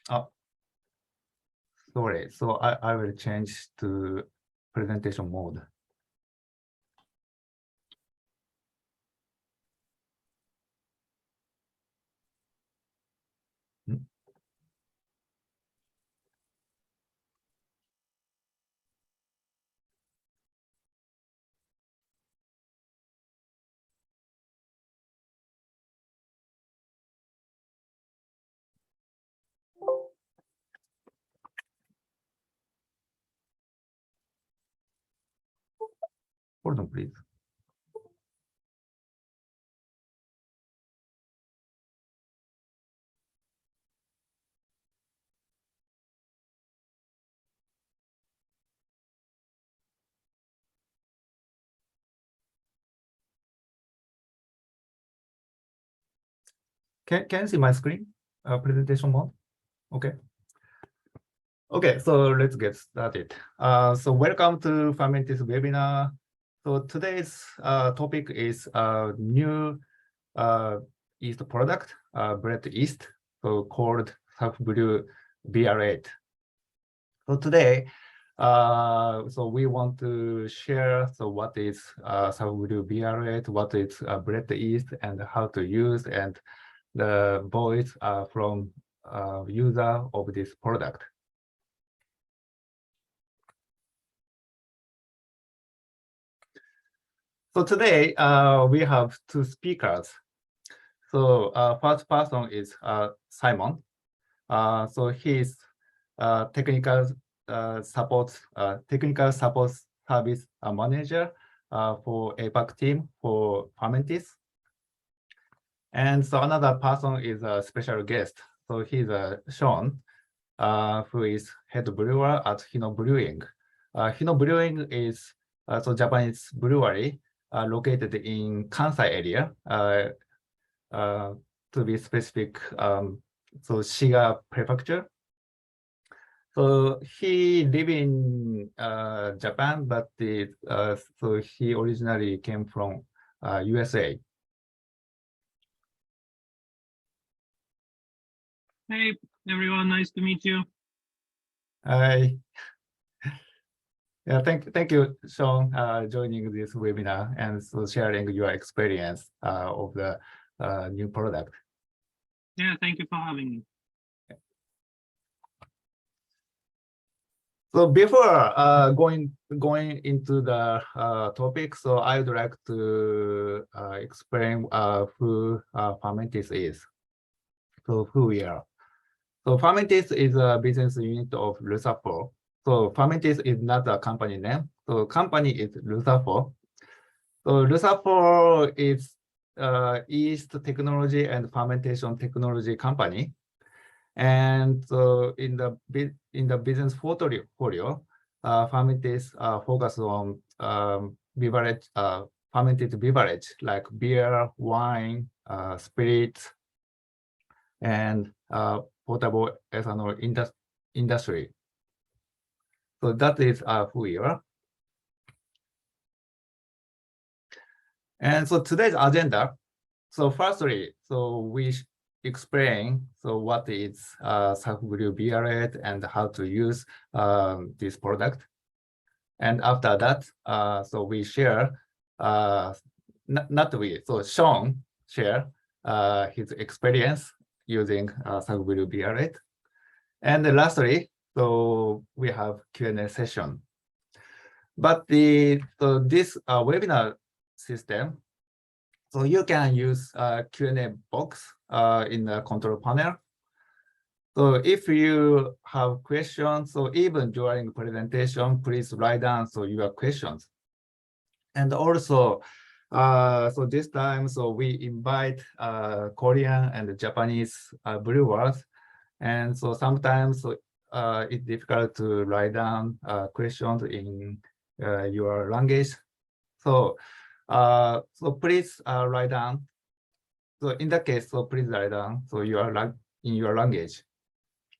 Oh, sorry. So I will change to presentation mode. Hold on, please. Can you see my screen? Presentation mode? Okay. Okay, so let's get started. So welcome to Fermentis webinar. So today's topic is new yeast product, bread yeast, so called SafBrew BR-8. So today, so we want to share what is SafBrew BR-8, what is bread yeast, and how to use, and the voice from user of this product. So today we have two speakers. So first person is Simon. So he's technical support service manager for APAC team for Fermentis. And so another person is a special guest. So he's Sean, who is head brewer at Hino Brewing. Hino Brewing is so Japanese brewery located in Kansai area. To be specific, so Shiga Prefecture. So he live in Japan, but so he originally came from USA. Hey everyone, nice to meet you. Hi. Yeah, thank you, Sean, joining this webinar and so sharing your experience of the new product. Yeah, thank you for having me. So before going into the topic, so I would like to explain who Fermentis is. So who we are. So Fermentis is a business unit of Lusafo. So Fermentis is not a company name. So company is Lusafo. So Lusafo is yeast technology and fermentation technology company. And so in the business portfolio, Fermentis focus on beverage, fermented beverage like beer, wine, spirits, and potable ethanol industry. So that is who we are. And so today's agenda. So firstly, so we explain what is SafBrew BR-8 and how to use this product. And after that, so we share, so Sean share his experience using SafBrew BR-8. And lastly, so we have Q&A session. But so this webinar system, so you can use Q&A box in the control panel. So if you have questions, so even during presentation, please write down your questions. And also, so this time, so we invite Korean and Japanese brewers. And so sometimes it's difficult to write down questions in your language. So so please write down. So in that case, so please write down so you are in your language,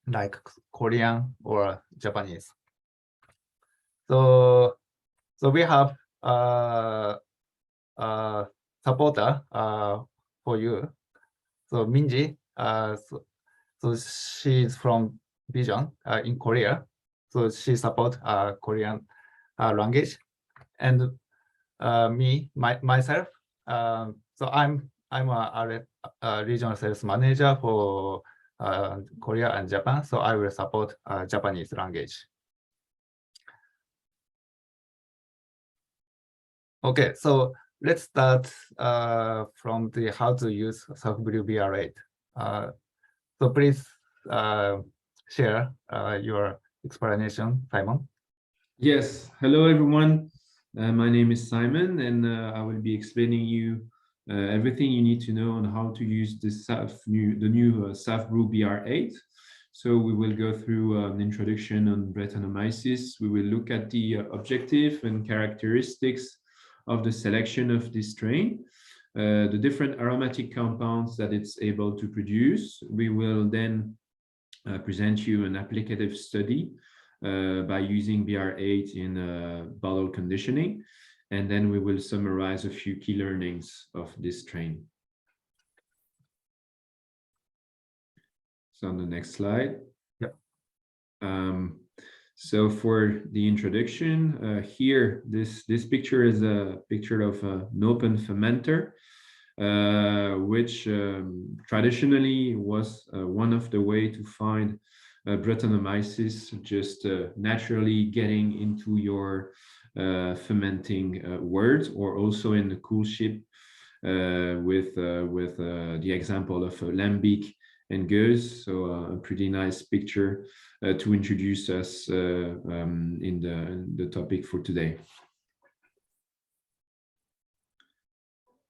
like Korean or Japanese. So we have supporter for you. So Minji, so she's from Vision in Korea. So she support Korean language, and myself. So I'm a regional sales manager for Korea and Japan. So I will support Japanese language. Okay, so let's start from the how to use SafBrew BR-8. So please share your explanation, Simon. Yes, hello everyone. My name is Simon, and I will be explaining you everything you need to know on how to use this the new SafBrew BR-8. So we will go through an introduction on Brettanomyces. We will look at the objective and characteristics of the selection of this strain, the different aromatic compounds that it's able to produce. We will then present you an applicative study by using BR-8 in bottle conditioning, and then we will summarize a few key learnings of this strain. So on the next slide. Yep. So for the introduction, here, this picture is a picture of an open fermenter, which traditionally was one of the way to find Brettanomyces just naturally getting into your fermenting words, or also in the cool ship with the example of lambic and gueuze. So a pretty nice picture to introduce us in the topic for today.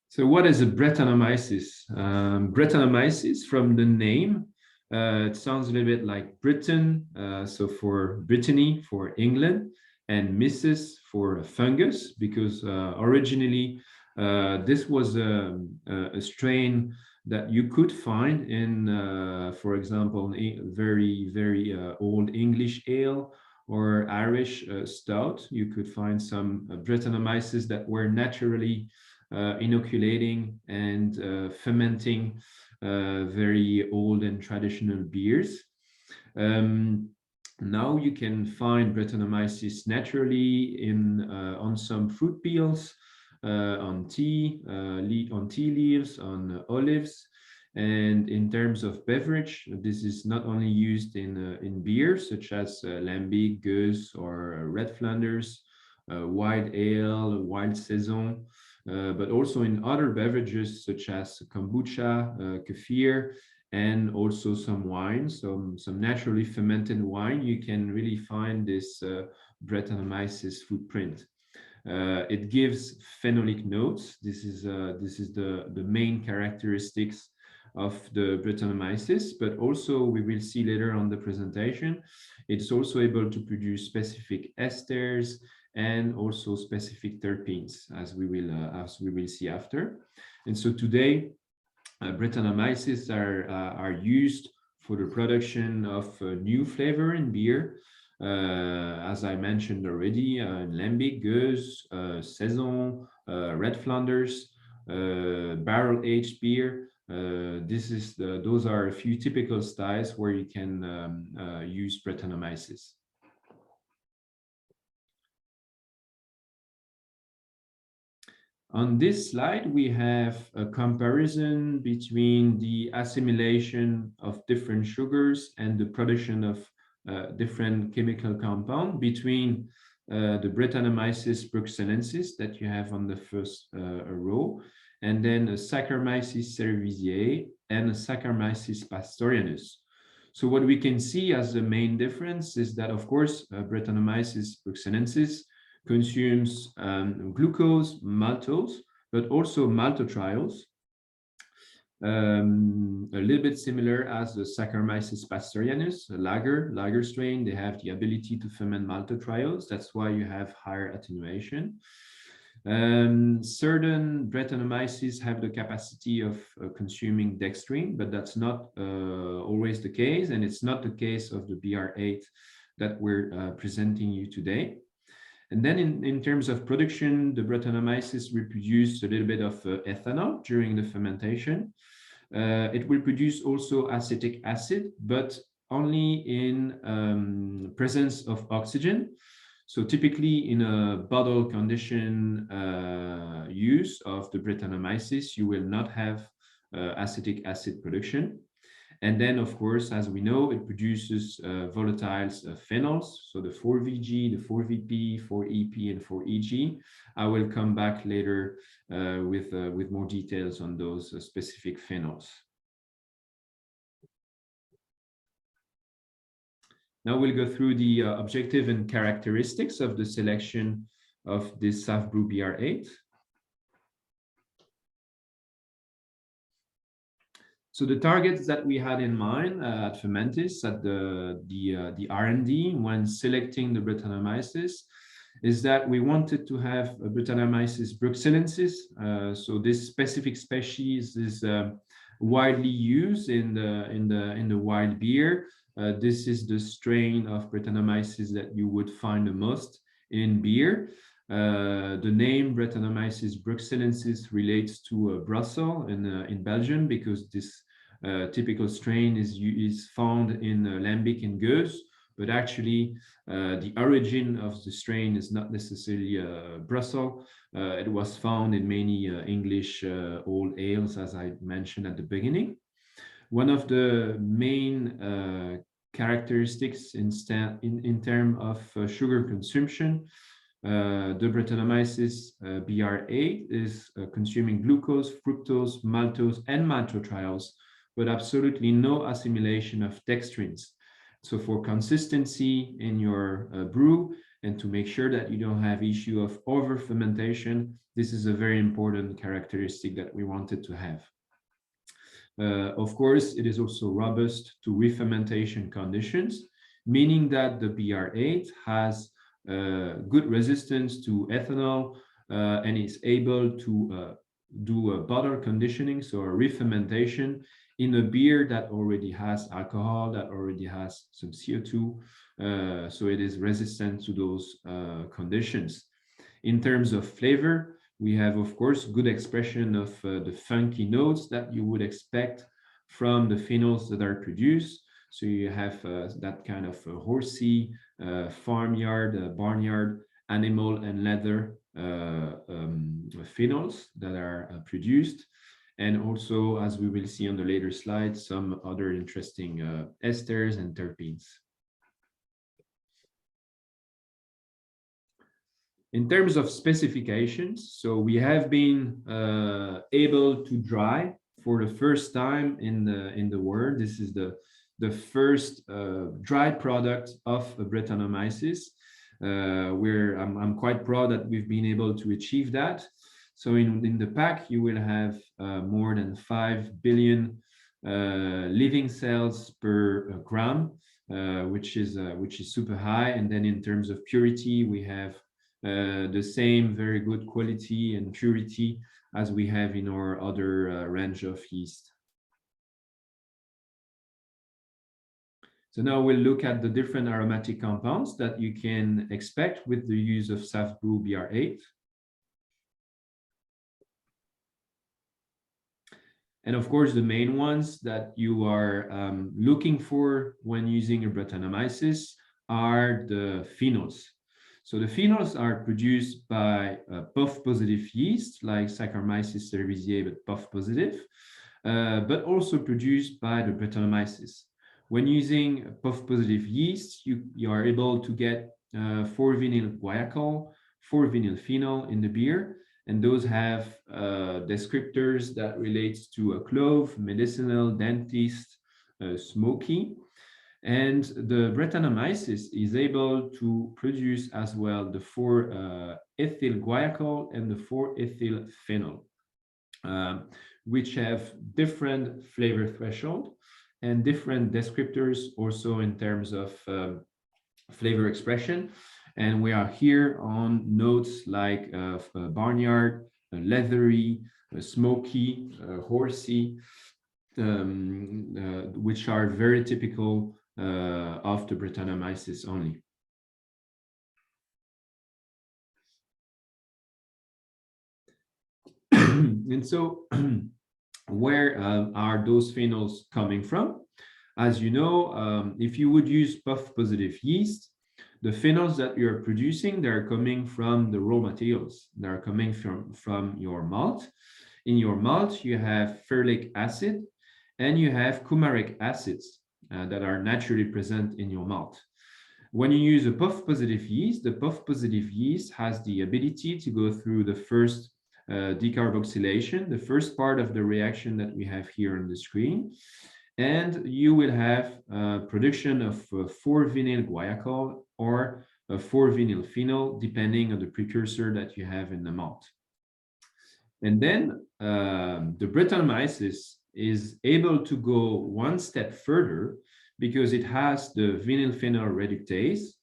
So what is a Brettanomyces? Brettanomyces, from the name, it sounds a little bit like Britain, so for Brittany, for England, and myces for fungus, because originally this was a strain that you could find in, for example, a very old English ale or Irish stout. You could find some Brettanomyces that were naturally inoculating and fermenting very old and traditional beers. Now you can find Brettanomyces naturally in on some fruit peels, on tea leaves, on olives. And in terms of beverage, this is not only used in beers such as lambic, gueuze, or red Flanders, wild ale, wild saison, but also in other beverages such as kombucha, kefir, and also some wine, some naturally fermented wine. You can really find this Brettanomyces footprint. It gives phenolic notes. This is the main characteristics of the Brettanomyces, but also we will see later on the presentation, it's also able to produce specific esters and also specific terpenes, as we will see after. And so today, Brettanomyces are used for the production of new flavor in beer, as I mentioned already, lambic, gueuze, saison, red Flanders, barrel-aged beer. Those are a few typical styles where you can use Brettanomyces. On this slide, we have a comparison between the assimilation of different sugars and the production of different chemical compound between the Brettanomyces bruxellensis that you have on the first row, and then a Saccharomyces cerevisiae and a Saccharomyces pastorianus. So what we can see as the main difference is that, of course, Brettanomyces bruxellensis consumes glucose, maltose, but also maltotriose, a little bit similar as the Saccharomyces pastorianus, a lager strain. They have the ability to ferment maltotriose. That's why you have higher attenuation. Certain Brettanomyces have the capacity of consuming dextrin, but that's not always the case, and it's not the case of the BR-8 that we're presenting you today. And then in terms of production, the Brettanomyces reproduce a little bit of ethanol during the fermentation. It will produce also acetic acid, but only in presence of oxygen. So typically in a bottle condition use of the Brettanomyces, you will not have acetic acid production. And then, of course, as we know, it produces volatiles phenols, so the 4VG, the 4VP, 4EP, and 4EG. I will come back later with more details on those specific phenols. Now we'll go through the objective and characteristics of the selection of this SafBrew BR-8. So the targets that we had in mind at Fermentis, at the R&D when selecting the Brettanomyces, is that we wanted to have a Brettanomyces bruxellensis. So this specific species is widely used in the wild beer. This is the strain of Brettanomyces that you would find the most in beer. The name Brettanomyces bruxellensis relates to Brussels in Belgium, because this typical strain is found in Lambic and Gueuze, but actually the origin of the strain is not necessarily Brussels. It was found in many English old ales, as I mentioned at the beginning. One of the main characteristics in terms of sugar consumption, the Brettanomyces BR-8 is consuming glucose, fructose, maltose, and maltotriose, but absolutely no assimilation of dextrins. So for consistency in your brew and to make sure that you don't have issue of over fermentation, this is a very important characteristic that we wanted to have. Of course, it is also robust to re-fermentation conditions, meaning that the BR-8 has good resistance to ethanol and is able to do a bottle conditioning, so a re-fermentation in a beer that already has alcohol, that already has some CO2, so it is resistant to those conditions. In terms of flavor, we have, of course, good expression of the funky notes that you would expect from the phenols that are produced. So you have that kind of horsey, farmyard, barnyard, animal, and leather phenols that are produced. And also, as we will see on the later slides, some other interesting esters and terpenes. In terms of specifications, so we have been able to dry for the first time in the world. This is the first dry product of Brettanomyces. I'm quite proud that we've been able to achieve that. So in the pack, you will have more than 5 billion living cells per gram, which is super high. And then in terms of purity, we have the same very good quality and purity as we have in our other range of yeast. So now we'll look at the different aromatic compounds that you can expect with the use of SafBrew BR-8. And of course, the main ones that you are looking for when using a Brettanomyces are the phenols. So the phenols are produced by POF-positive yeast, like Saccharomyces cerevisiae, but POF-positive, but also produced by the Brettanomyces. When using POF-positive yeast, you are able to get 4-vinyl guaiacol, 4-vinyl phenol in the beer, and those have descriptors that relates to a clove, medicinal, dentist, smoky. And the Brettanomyces is able to produce as well the 4-ethyl guaiacol and the 4-ethyl phenol, which have different flavor threshold and different descriptors also in terms of flavor expression. And we are here on notes like barnyard, leathery, smoky, horsey, which are very typical of the Brettanomyces only. And so Where are those phenols coming from? As you know, if you would use puff positive yeast, the phenols that you're producing, they're coming from the raw materials. They're coming from your malt. In your malt, you have ferulic acid and you have coumaric acids that are naturally present in your malt. When you use a puff positive yeast, the puff positive yeast has the ability to go through the first decarboxylation, the first part of the reaction that we have here on the screen. And you will have production of 4-vinyl guaiacol or 4-vinyl phenol, depending on the precursor that you have in the malt. And then the Brettanomyces is able to go one step further because it has the vinyl phenol reductase,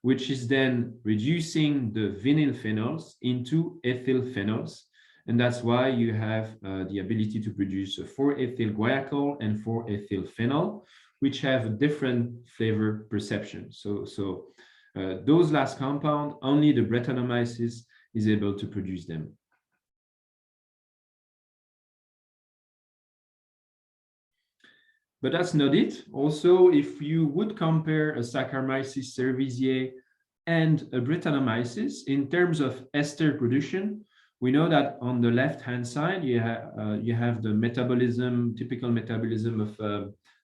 which is then reducing the vinyl phenols into ethyl phenols. And that's why you have the ability to produce a 4-ethyl guaiacol and 4-ethyl phenol, which have a different flavor perception. So those last compound, only the Brettanomyces is able to produce them. But that's not it. Also, if you would compare a Saccharomyces cerevisiae and a Brettanomyces in terms of ester production, we know that on the left-hand side, you have the metabolism, typical metabolism of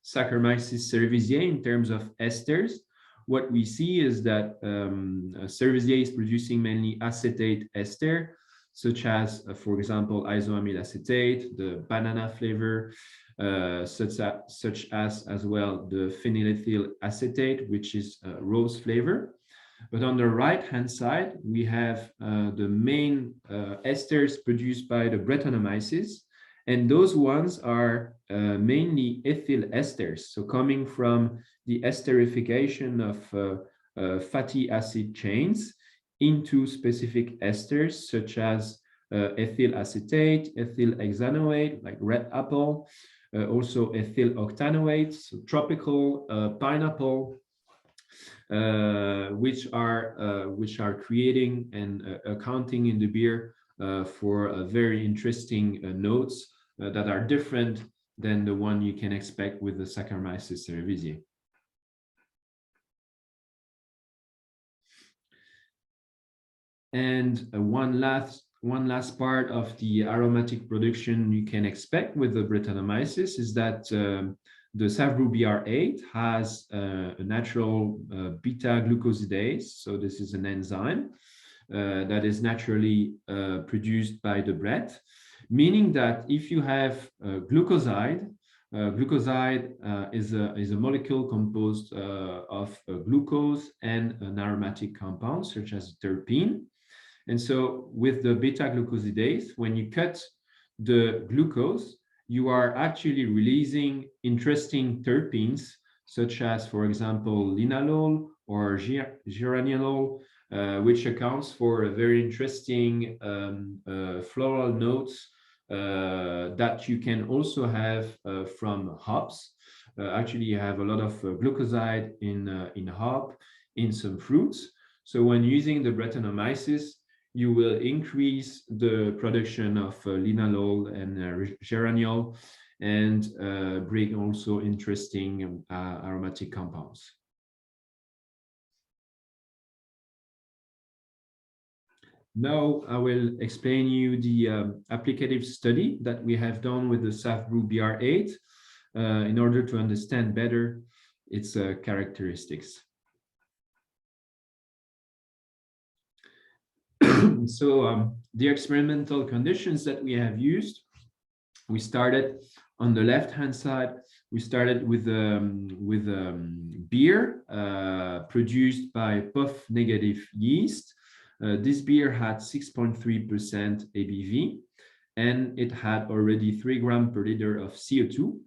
Saccharomyces cerevisiae in terms of esters. What we see is that cerevisiae is producing mainly acetate ester, such as, for example, isoamyl acetate, the banana flavor, such as well the phenylethyl acetate, which is rose flavor. But on the right-hand side, we have the main esters produced by the Brettanomyces, and those ones are mainly ethyl esters, so coming from the esterification of fatty acid chains into specific esters, such as ethyl acetate, ethyl hexanoate, like red apple, also ethyl octanoate, so tropical pineapple, which are creating and accounting in the beer for very interesting notes that are different than the one you can expect with the Saccharomyces cerevisiae. And one last part of the aromatic production you can expect with the Brettanomyces is that the SafBrew BR-8 has a natural beta-glucosidase. So this is an enzyme that is naturally produced by the Brett, meaning that if you have glucoside, glucoside is a molecule composed of glucose and an aromatic compound, such as terpene. And so with the beta-glucosidase, when you cut the glucose, you are actually releasing interesting terpenes, such as, for example, linalol or geraniolol, which accounts for a very interesting floral notes that you can also have from hops. Actually, you have a lot of glucoside in hop, in some fruits. So when using the Brettanomyces, you will increase the production of linalol and geraniol and bring also interesting aromatic compounds. Now I will explain you the applicative study that we have done with the SafBrew BR-8 in order to understand better its characteristics. So the experimental conditions that we have used, we started on the left-hand side. We started with beer produced by puff negative yeast. This beer had 6.3% ABV, and it had already 3 grams per liter of CO2.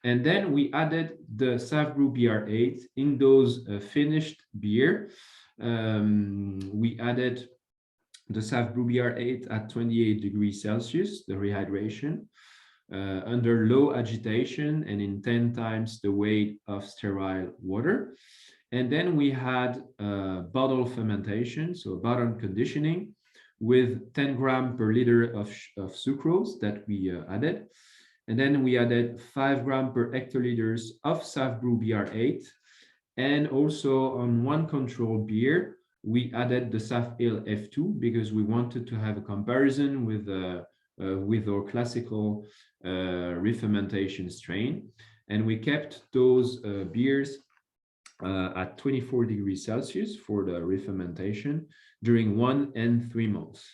And then we added the SafBrew BR-8 in those finished beer. We added the SafBrew BR-8 at 28 degrees Celsius, the rehydration, under low agitation and in 10 times the weight of sterile water. And then we had bottle fermentation, so bottle conditioning, with 10 grams per liter of sucrose that we added. And then we added 5 grams per hectoliters of SafBrew BR-8. And also on one control beer, we added the SafAle F2 because we wanted to have a comparison with our classical re-fermentation strain. And we kept those beers at 24 degrees Celsius for the re-fermentation during 1 and 3 months.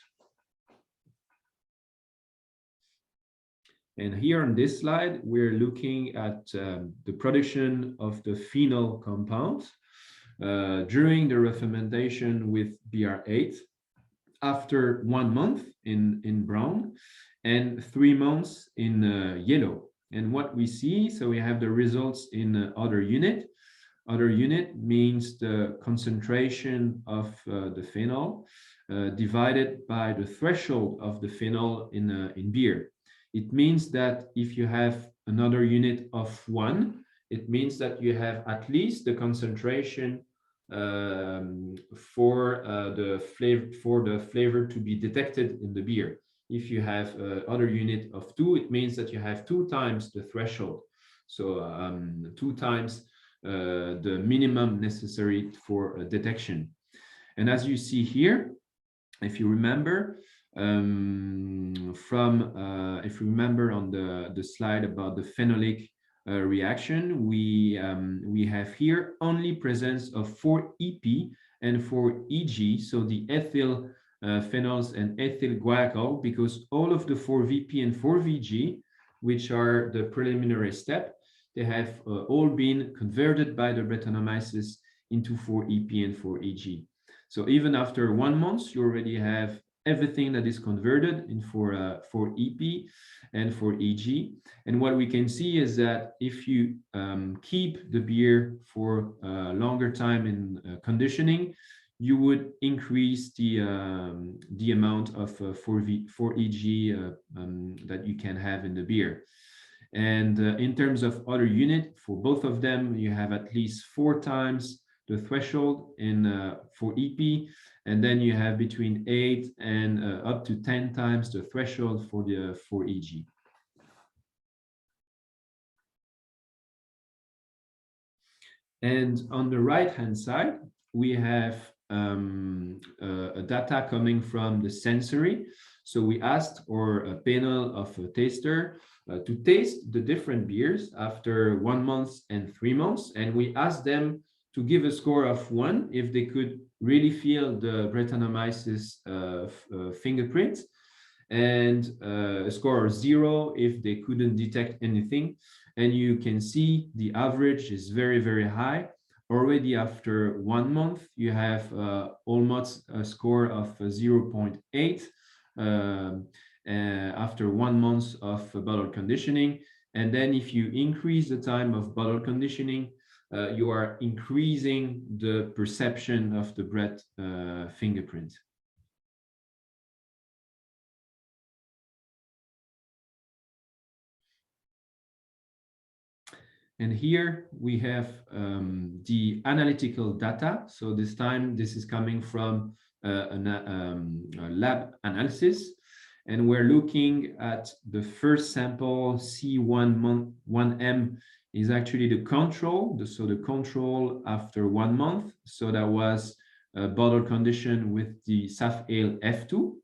And here on this slide, we're looking at the production of the phenol compounds during the re-fermentation with BR-8 after 1 month in brown and 3 months in yellow. And what we see, so we have the results in other unit. Other unit means the concentration of the phenol divided by the threshold of the phenol in beer. It means that if you have another unit of 1, it means that you have at least the concentration for the flavor to be detected in the beer. If you have other unit of 2, it means that you have 2 times the threshold. So 2 times the minimum necessary for detection. And as you see here, if you remember, if you remember on the slide about the phenolic reaction, we have here only presence of 4 EP and 4 EG, so the ethyl phenols and ethyl glycol, because all of the 4 VP and 4 VG, which are the preliminary step, they have all been converted by the Brettanomyces into 4 EP and 4 EG. So even after 1 month, you already have everything that is converted in for EP and for EG. And what we can see is that if you keep the beer for a longer time in conditioning, you would increase the amount of 4EG that you can have in the beer. And in terms of other unit, for both of them, you have at least 4 times the threshold for EP, and then you have between 8 and up to 10 times the threshold for the 4EG. And on the right-hand side, we have data coming from the sensory. So we asked a panel of a taster to taste the different beers after 1 month and 3 months, and we asked them to give a score of 1 if they could really feel the Brettanomyces fingerprint, and a score of 0 if they couldn't detect anything. And you can see the average is very, very high. Already after 1 month, you have almost a score of 0.8 after 1 month of bottle conditioning. And then if you increase the time of bottle conditioning, you are increasing the perception of the Brett fingerprint. And here we have the analytical data. So this time, this is coming from a lab analysis. And we're looking at the first sample, C1M is actually the control. So the control after 1 month. So that was bottle condition with the SafAle F2.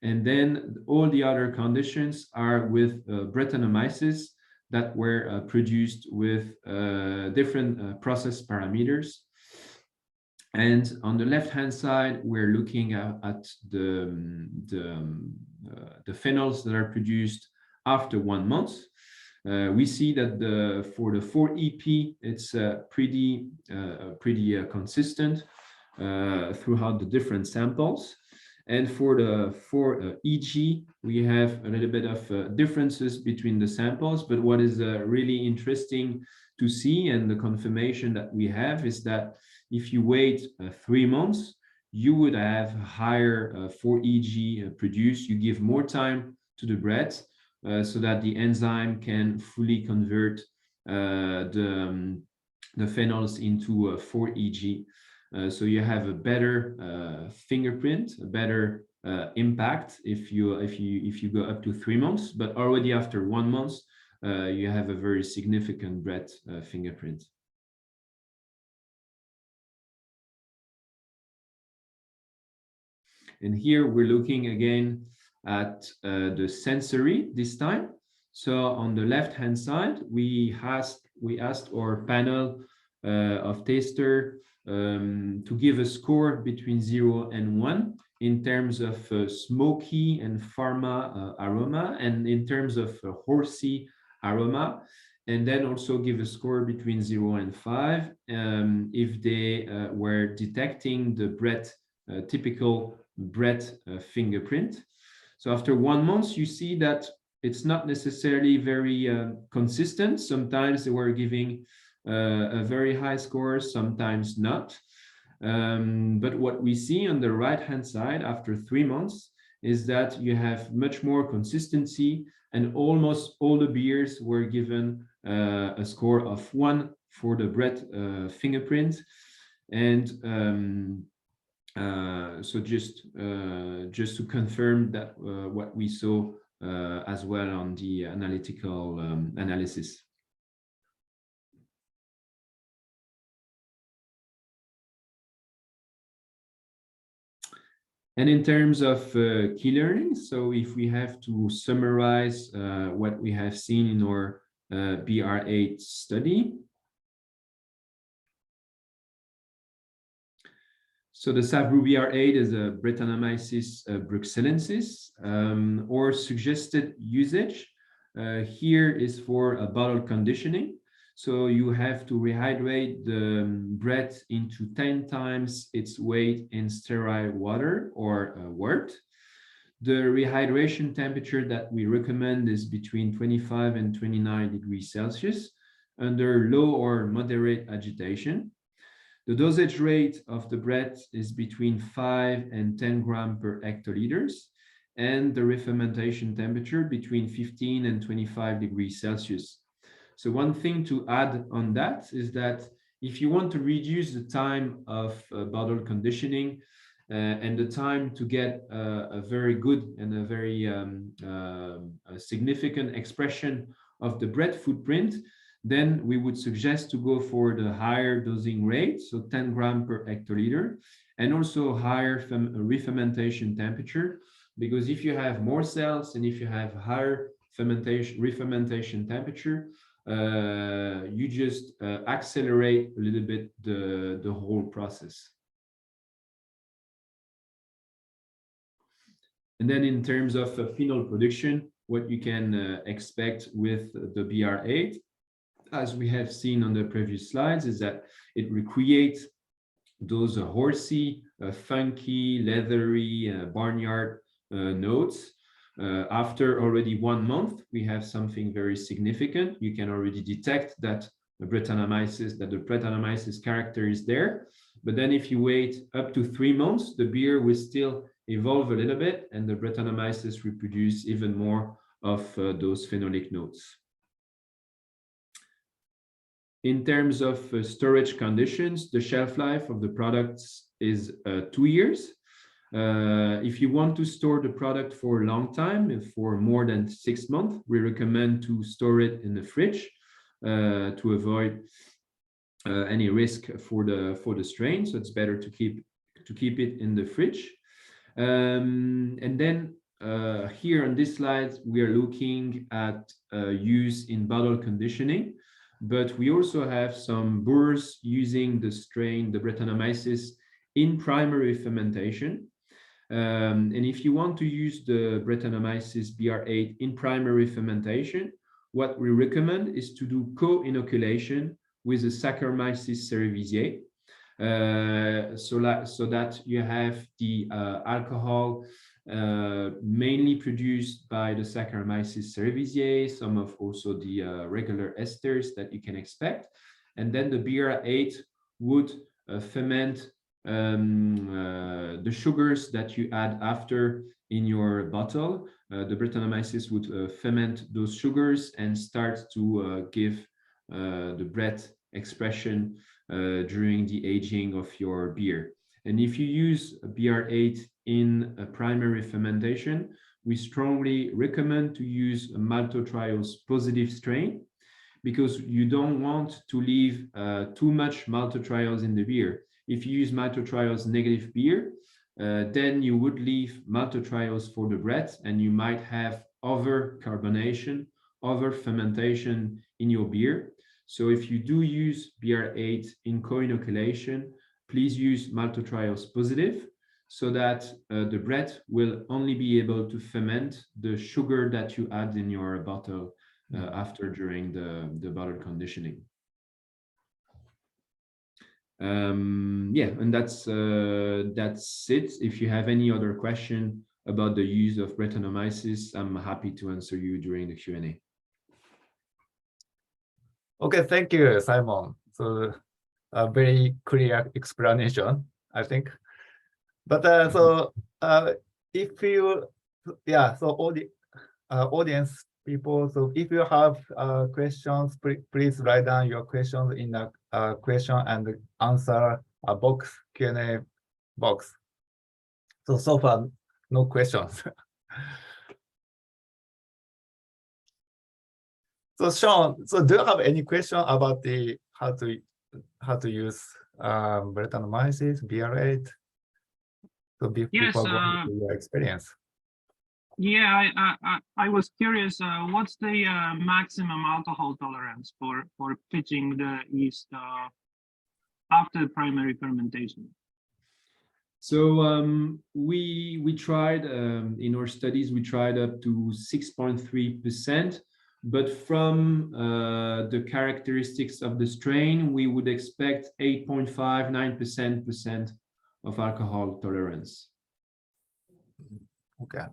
And then all the other conditions are with Brettanomyces that were produced with different process parameters. And on the left-hand side, we're looking at the phenols that are produced after 1 month. We see that for the 4EP, it's pretty consistent throughout the different samples. And for the 4EG, we have a little bit of differences between the samples. But what is really interesting to see, and the confirmation that we have, is that if you wait 3 months, you would have higher 4EG produced. You give more time to the bread so that the enzyme can fully convert the phenols into 4EG. So you have a better fingerprint, a better impact if you go up to 3 months. But already after 1 month, you have a very significant bread fingerprint. And here we're looking again at the sensory this time. So on the left-hand side, we asked our panel of taster to give a score between 0 and 1 in terms of smoky and pharma aroma, and in terms of horsey aroma, and then also give a score between 0 and 5 if they were detecting the bread, typical bread fingerprint. So after 1 month, you see that it's not necessarily very consistent. Sometimes they were giving a very high score, sometimes not. But what we see on the right-hand side after 3 months is that you have much more consistency, and almost all the beers were given a score of 1 for the bread fingerprint. And so just to confirm that what we saw as well on the analytical analysis. And in terms of key learnings, so if we have to summarize what we have seen in our BR-8 study. So the SafBrew BR-8 is a Brettanomyces bruxellensis, or suggested usage here is for a bottle conditioning. So you have to rehydrate the bread into 10 times its weight in sterile water or wort. The rehydration temperature that we recommend is between 25 and 29 degrees Celsius under low or moderate agitation. The dosage rate of the bread is between 5 and 10 grams per hectoliters, and the refermentation temperature between 15 and 25 degrees Celsius. So one thing to add on that is that if you want to reduce the time of bottle conditioning and the time to get a very good and a very significant expression of the bread footprint, then we would suggest to go for the higher dosing rate, so 10 grams per hectoliter, and also higher re-fermentation temperature, because if you have more cells and if you have higher re-fermentation temperature, you just accelerate a little bit the whole process. And then in terms of phenol production, what you can expect with the BR-8, as we have seen on the previous slides, is that it recreates those horsey, funky, leathery, barnyard notes. After already 1 month, we have something very significant. You can already detect that the Brettanomyces character is there. But then if you wait up to 3 months, the beer will still evolve a little bit, and the Brettanomyces reproduce even more of those phenolic notes. In terms of storage conditions, the shelf life of the products is 2 years. If you want to store the product for a long time, for more than 6 months, we recommend to store it in the fridge to avoid any risk for the strain. So it's better to keep it in the fridge. And then here on this slide, we are looking at use in bottle conditioning. But we also have some brewers using the strain, the Brettanomyces, in primary fermentation. And if you want to use the Brettanomyces BR-8 in primary fermentation, what we recommend is to do co-inoculation with the Saccharomyces cerevisiae, so that you have the alcohol mainly produced by the Saccharomyces cerevisiae, some of also the regular esters that you can expect. And then the BR-8 would ferment the sugars that you add after in your bottle. The Brettanomyces would ferment those sugars and start to give the bread expression during the aging of your beer. And if you use BR-8 in a primary fermentation, we strongly recommend to use a maltodextrin positive strain, because you don't want to leave too much maltodextrin in the beer. If you use maltodextrin negative beer, then you would leave maltodextrin for the bread, and you might have over carbonation, over fermentation in your beer. So if you do use BR-8 in co-inoculation, please use maltodextrin positive, so that the bread will only be able to ferment the sugar that you add in your bottle during the bottle conditioning. Yeah, and that's it. If you have any other question about the use of Brettanomyces, I'm happy to answer you during the Q&A. Okay, thank you, Simon. So a very clear explanation, I think. But if you, so all the audience people, so if you have questions, please write down your questions in the question and answer box, Q&A box. So far, no questions. So Sean, so do you have any question about the how to use Brettanomyces, BR-8? So before going to your experience. Yeah, I was curious. What's the maximum alcohol tolerance for pitching the yeast after primary fermentation? So we tried in our studies, we tried up to 6.3%, but from the characteristics of the strain, we would expect 8.5–9% of alcohol tolerance. Okay.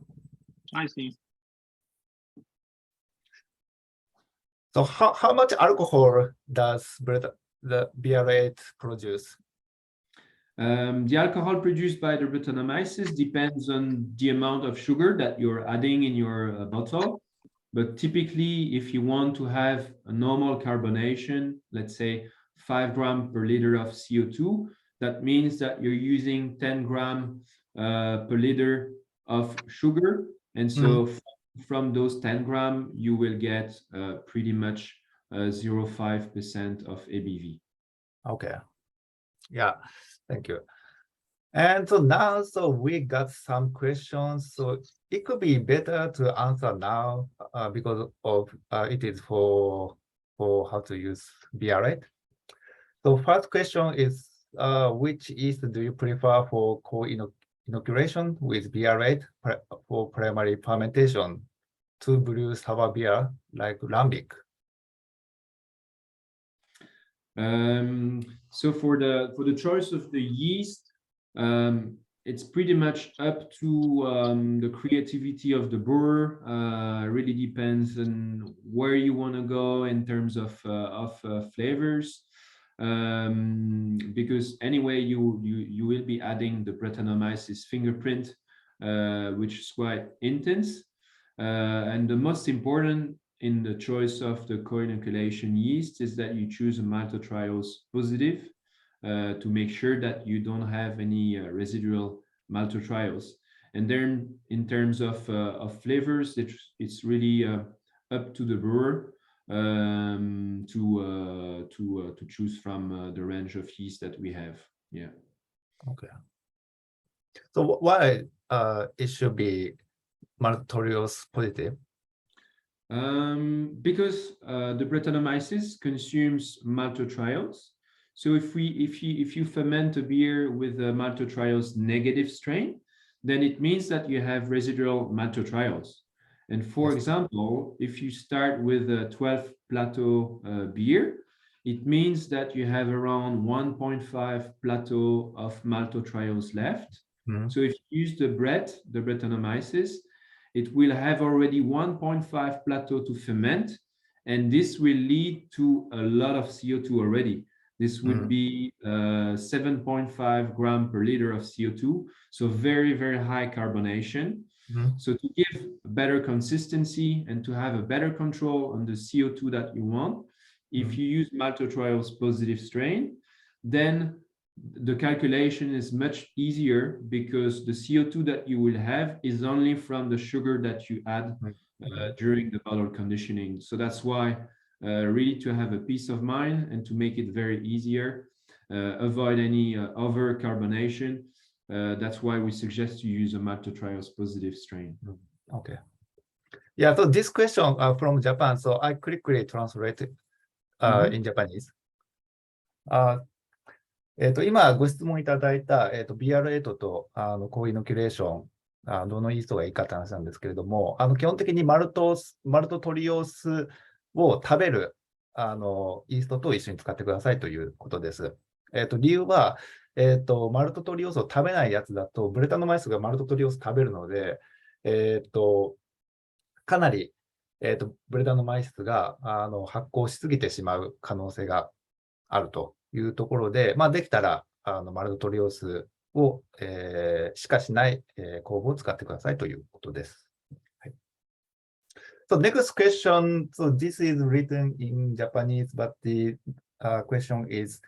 I see. So how much alcohol does the BR-8 produce? The alcohol produced by the Brettanomyces depends on the amount of sugar that you're adding in your bottle. But typically, if you want to have a normal carbonation, let's say 5 grams per liter of CO2, that means that you're using 10 grams per liter of sugar. And so from those 10 grams, you will get pretty much 0.5% of ABV. Okay. Yeah, thank you. And so now, so we got some questions. So it could be better to answer now because of it is for how to use BR-8. So first question is, which yeast do you prefer for co-inoculation with BR-8 for primary fermentation to brew sour beer like lambic? So for the choice of the yeast, it's pretty much up to the creativity of the brewer. Really depends on where you want to go in terms of flavors. Because anyway, you will be adding the Brettanomyces fingerprint, which is quite intense. And the most important in the choice of the co-inoculation yeast is that you choose a maltodextrin positive to make sure that you don't have any residual maltodextrin. And then in terms of flavors, it's really up to the brewer to choose from the range of yeast that we have. Yeah. Okay. So why it should be maltodextrin positive? Because the Brettanomyces consumes maltodextrin. So if you ferment a beer with a maltodextrin negative strain, then it means that you have residual maltodextrin. And for example, if you start with a 12 plateau beer, it means that you have around 1.5 plateau of maltodextrin left. So if you use the Brettanomyces, it will have already 1.5 plateau to ferment, and this will lead to a lot of CO2 already. This would be 7.5 grams per liter of CO2, so very, very high carbonation. So to give a better consistency and to have a better control on the CO2 that you want, if you use maltodextrin positive strain, then the calculation is much easier because the CO2 that you will have is only from the sugar that you add during the bottle conditioning. So that's why really to have a peace of mind and to make it very easier, avoid any over carbonation. That's why we suggest you use a maltodextrose positive strain. Okay. Yeah, so this question from Japan, so I quickly translate in Japanese. 今ご質問いただいた、BR-8 と高イノキュレーション、どのイーストがいいかって話なんですけれども、基本的にマルトトリオスを食べるイーストと一緒に使ってくださいということです。理由は、マルトトリオスを食べないやつだと、ブレタノマイスがマルトトリオス食べるので、かなり、ブレタノマイスが発酵しすぎてしまう可能性があるというところで、まあ、できたらマルトトリオスを、しかしない、酵母を使ってくださいということです。はい、So next question, so this is written in Japanese, but the question is,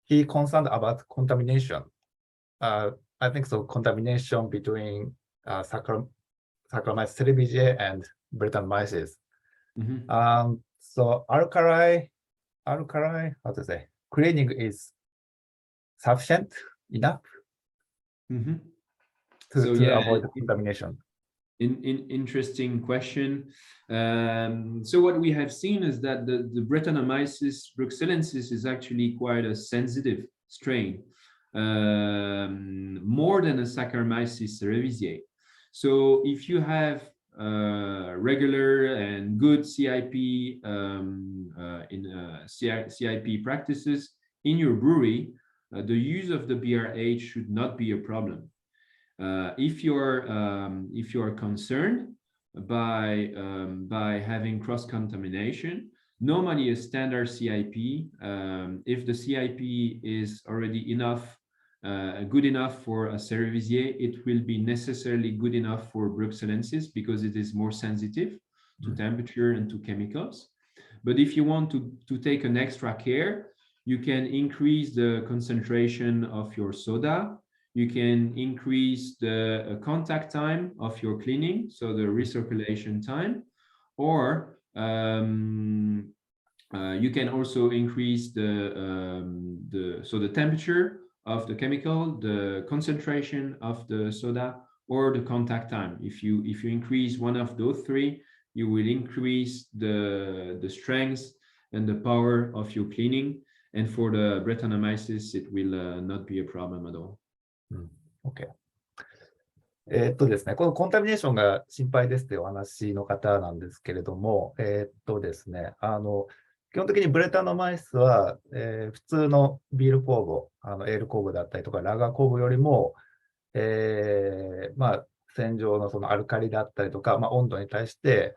he concerned about contamination. I think so contamination between Saccharomyces cerevisiae and Brettanomyces. So alkali, how to say, cleaning is sufficient enough to avoid contamination. Interesting question. So what we have seen is that the Brettanomyces bruxellensis is actually quite a sensitive strain, more than a Saccharomyces cerevisiae. So if you have regular and good CIP CIP practices in your brewery, the use of the BR-8 should not be a problem. If you're concerned by having cross-contamination, normally a standard CIP, if the CIP is already enough, good enough for a cerevisiae, it will be necessarily good enough for bruxellensis because it is more sensitive to temperature and to chemicals. But if you want to take an extra care, you can increase the concentration of your soda. You can increase the contact time of your cleaning, so the recirculation time, or you can also increase the temperature of the chemical, the concentration of the soda, or the contact time. If you increase one of those three, you will increase the strength and the power of your cleaning. And for the Brettanomyces, it will not be a problem at all. OK。ですね、このコンタミネーションが心配ですというお話の方なんですけれども、ですね、基本的にブレタノマイスは、普通のビール酵母、エール酵母だったりとか、ラガー酵母よりも、まあ、洗浄のそのアルカリだったりとか、まあ、温度に対して、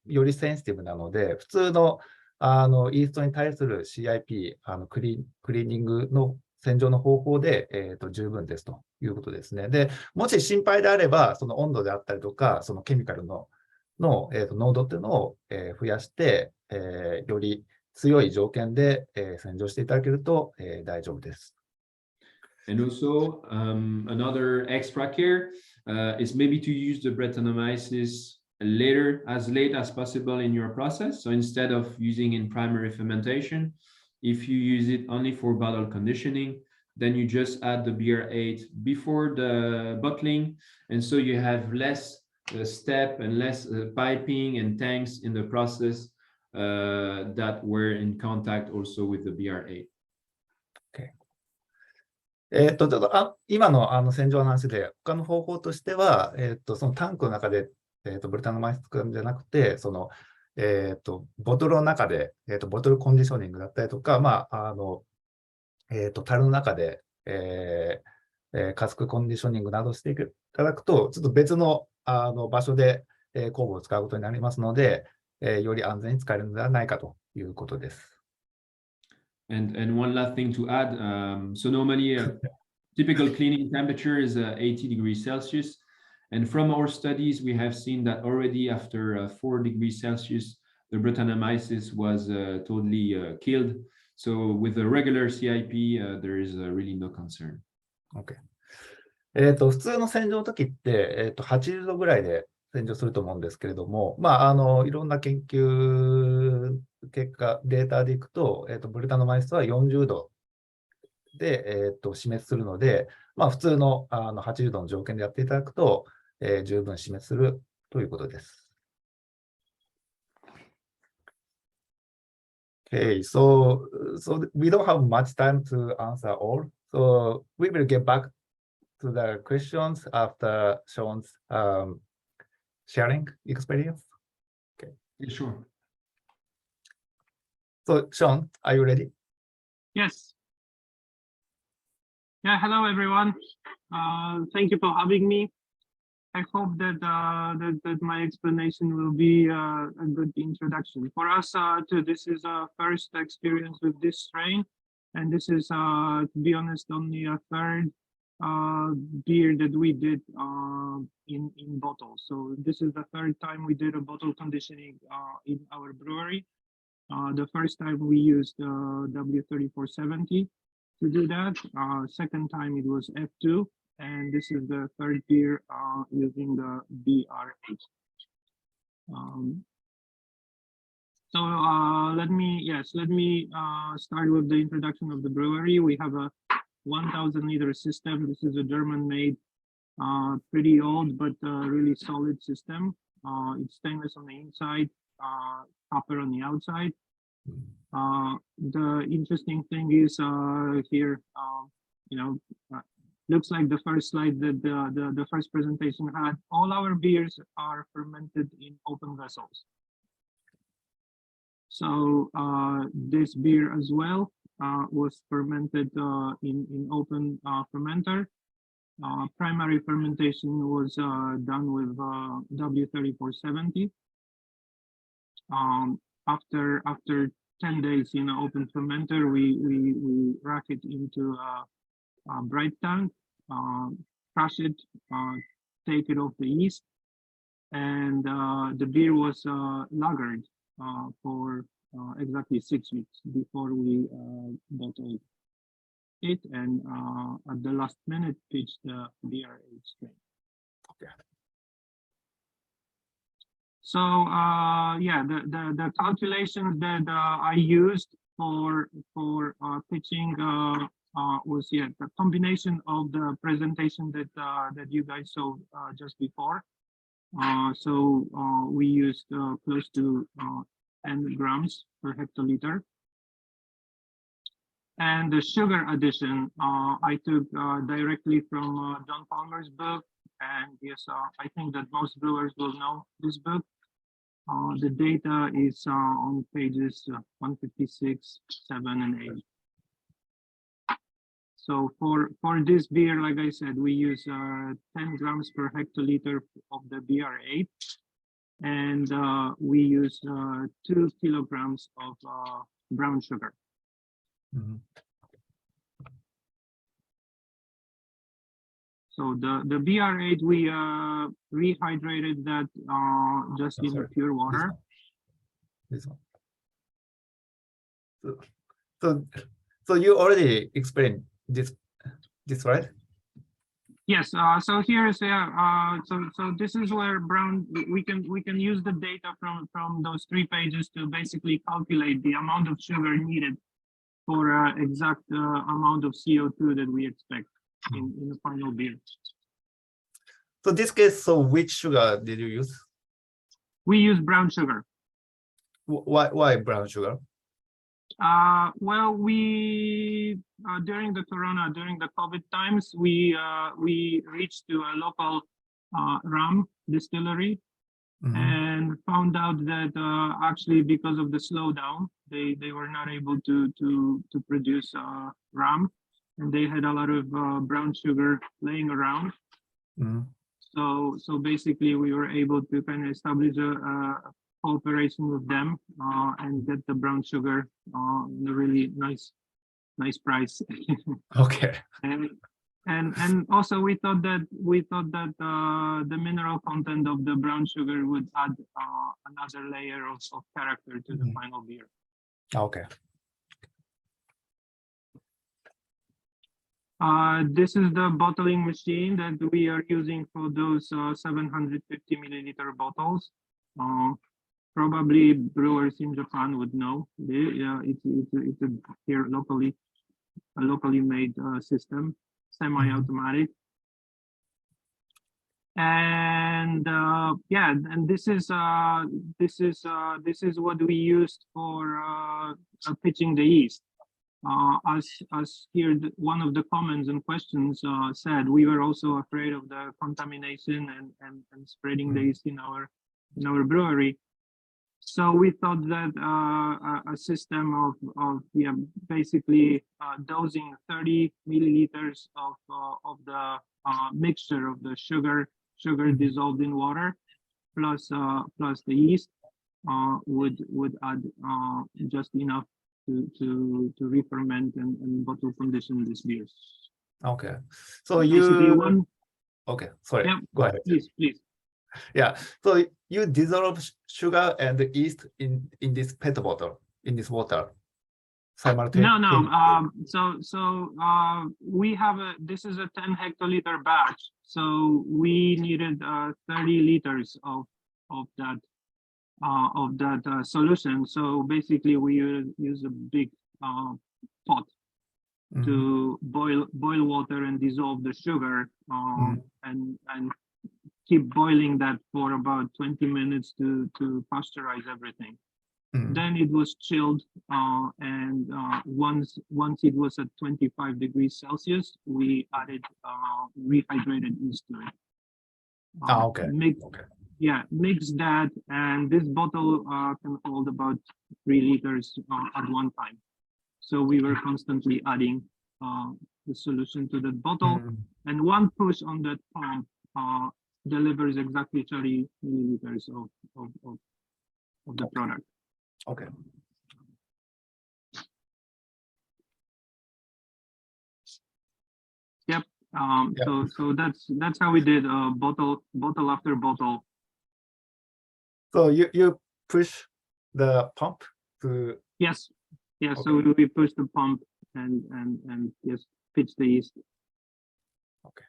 よりセンシティブなので、普通の、イーストに対する CIP、クリーニングの洗浄の方法で、十分ですということですね。で、もし心配であれば、その温度であったりとか、そのケミカルの濃度っていうのを、増やして、より強い条件で、洗浄していただけると、大丈夫です。And also, another extra care is maybe to use the Brettanomyces as late as possible in your process. So instead of using in primary fermentation, if you use it only for bottle conditioning, then you just add the BR-8 before the bottling. And so you have less step and less piping and tanks in the process that were in contact also with the BR-8. Okay. 今の洗浄の話で、他の方法としては、そのタンクの中で、ブレタノマイス使うんじゃなくて、その、ボトルの中で、ボトルコンディショニングだったりとか、まあ、樽の中で、カスクコンディショニングなどしていただくと、ちょっと別の、場所で、酵母を使うことになりますので、より安全に使えるのではないかということです。And one last thing to add, so normally a typical cleaning temperature is 80 degrees Celsius. And from our studies, we have seen that already after 4 degrees Celsius, the Brettanomyces was totally killed. So with the regular CIP, there is really no concern. OK。普通の洗浄の時って、80度ぐらいで洗浄すると思うんですけれども、いろんな研究結果、データでいくと、ブルタノマイストは40度で、死滅するので、普通の、80度の条件でやっていただくと、十分死滅するということです。Okay, so we don't have much time to answer all. So we will get back to the questions after Sean's sharing experience. Okay. Yeah, sure. So Sean, are you ready? Yes. Yeah, hello everyone. Thank you for having me. I hope that that my explanation will be a good introduction for us. This is our first experience with this strain, and this is, to be honest, only a third beer that we did in bottles. So this is the third time we did a bottle conditioning in our brewery. The first time we used W3470 to do that. Second time it was F2. And this is the third beer using the BR-8. So let me start with the introduction of the brewery. We have a 1,000 liter system. This is a German-made, pretty old but really solid system. It's stainless on the inside, copper on the outside. The interesting thing is here, looks like the first slide that the first presentation had. All our beers are fermented in open vessels. So this beer as well was fermented in open fermenter. Primary fermentation was done with W3470. After 10 days in an open fermenter, we rack it into a bright tank, crush it, take it off the yeast, and the beer was lagered for exactly 6 weeks before we bottled it, and at the last minute pitched the BR-8 strain. Okay. So yeah, the calculations that I used for pitching was the combination of the presentation that that you guys saw just before. So we used close to 10 grams per hectoliter. And the sugar addition I took directly from John Palmer's book. And yes, I think that most brewers will know this book. The data is on pages 156, 7, and 8. So for this beer, like I said, we use 10 grams per hectoliter of the BR-8, and we use 2 kilograms of brown sugar. Mm-hmm. So the BR-8, we rehydrated that just in pure water. This one. So you already explained this right? Yes. So here's so this is where brown we can use the data from those 3 pages to basically calculate the amount of sugar needed for exact amount of CO2 that we expect in the final beer. So this case, so which sugar did you use? We use brown sugar. Why brown sugar? Well, we during the COVID times, we reached to a local rum distillery, and found out that actually because of the slowdown, they were not able to produce rum, and they had a lot of brown sugar laying around. So basically, we were able to kind of establish a cooperation with them and get the brown sugar in a really nice price. Okay. And also we thought that the mineral content of the brown sugar would add another layer of character to the final beer. Okay. This is the bottling machine that we are using for those 750 milliliter bottles. Probably brewers in Japan would know. It's a here locally, a locally made system, semi-automatic. And yeah, and this is what we used for pitching the yeast. As here, one of the comments and questions said, we were also afraid of the contamination and spreading the yeast in our brewery. So we thought that a system of yeah, basically dosing 30 milliliters of the mixture of the sugar dissolved in water plus the yeast would add just enough to re-ferment and bottle condition these beers. Okay, so Basically you okay, sorry, yeah, go ahead. please. Yeah, so you dissolve sugar and yeast in this PET bottle, in this water simultaneously? No. So we have this is a 10 hectoliter batch. So we needed 30 liters of that solution. So basically, we use a big pot to boil water and dissolve the sugar, and keep boiling that for about 20 minutes to pasteurize everything. Then it was chilled, and once it was at 25 degrees Celsius, we added rehydrated yeast to it. Okay. Yeah, mix that, and this bottle can hold about 3 liters at one time. So we were constantly adding the solution to the bottle, and one push on that pump delivers exactly 30 milliliters of the product. Okay. Yep. So that's how we did bottle after bottle. So you push the pump to Yes. Okay. So we push the pump and yes, pitch the yeast. Okay.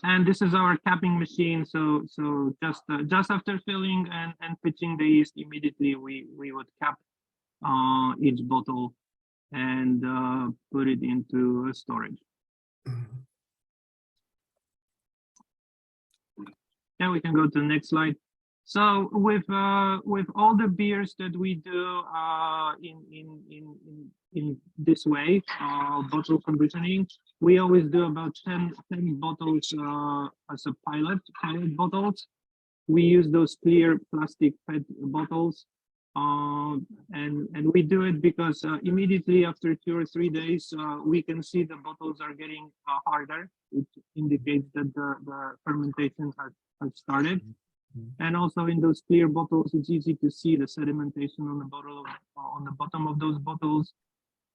And this is our capping machine. So just after filling and pitching the yeast, immediately we would cap each bottle and put it into storage. Yeah, we can go to the next slide. So with all the beers that we do in this way, bottle conditioning, we always do about 10 bottles as a pilot bottles. We use those clear plastic PET bottles, and we do it because immediately after 2 or 3 days, we can see the bottles are getting harder, which indicates that the fermentation has started. And also in those clear bottles, it's easy to see the sedimentation on the bottle, on the bottom of those bottles,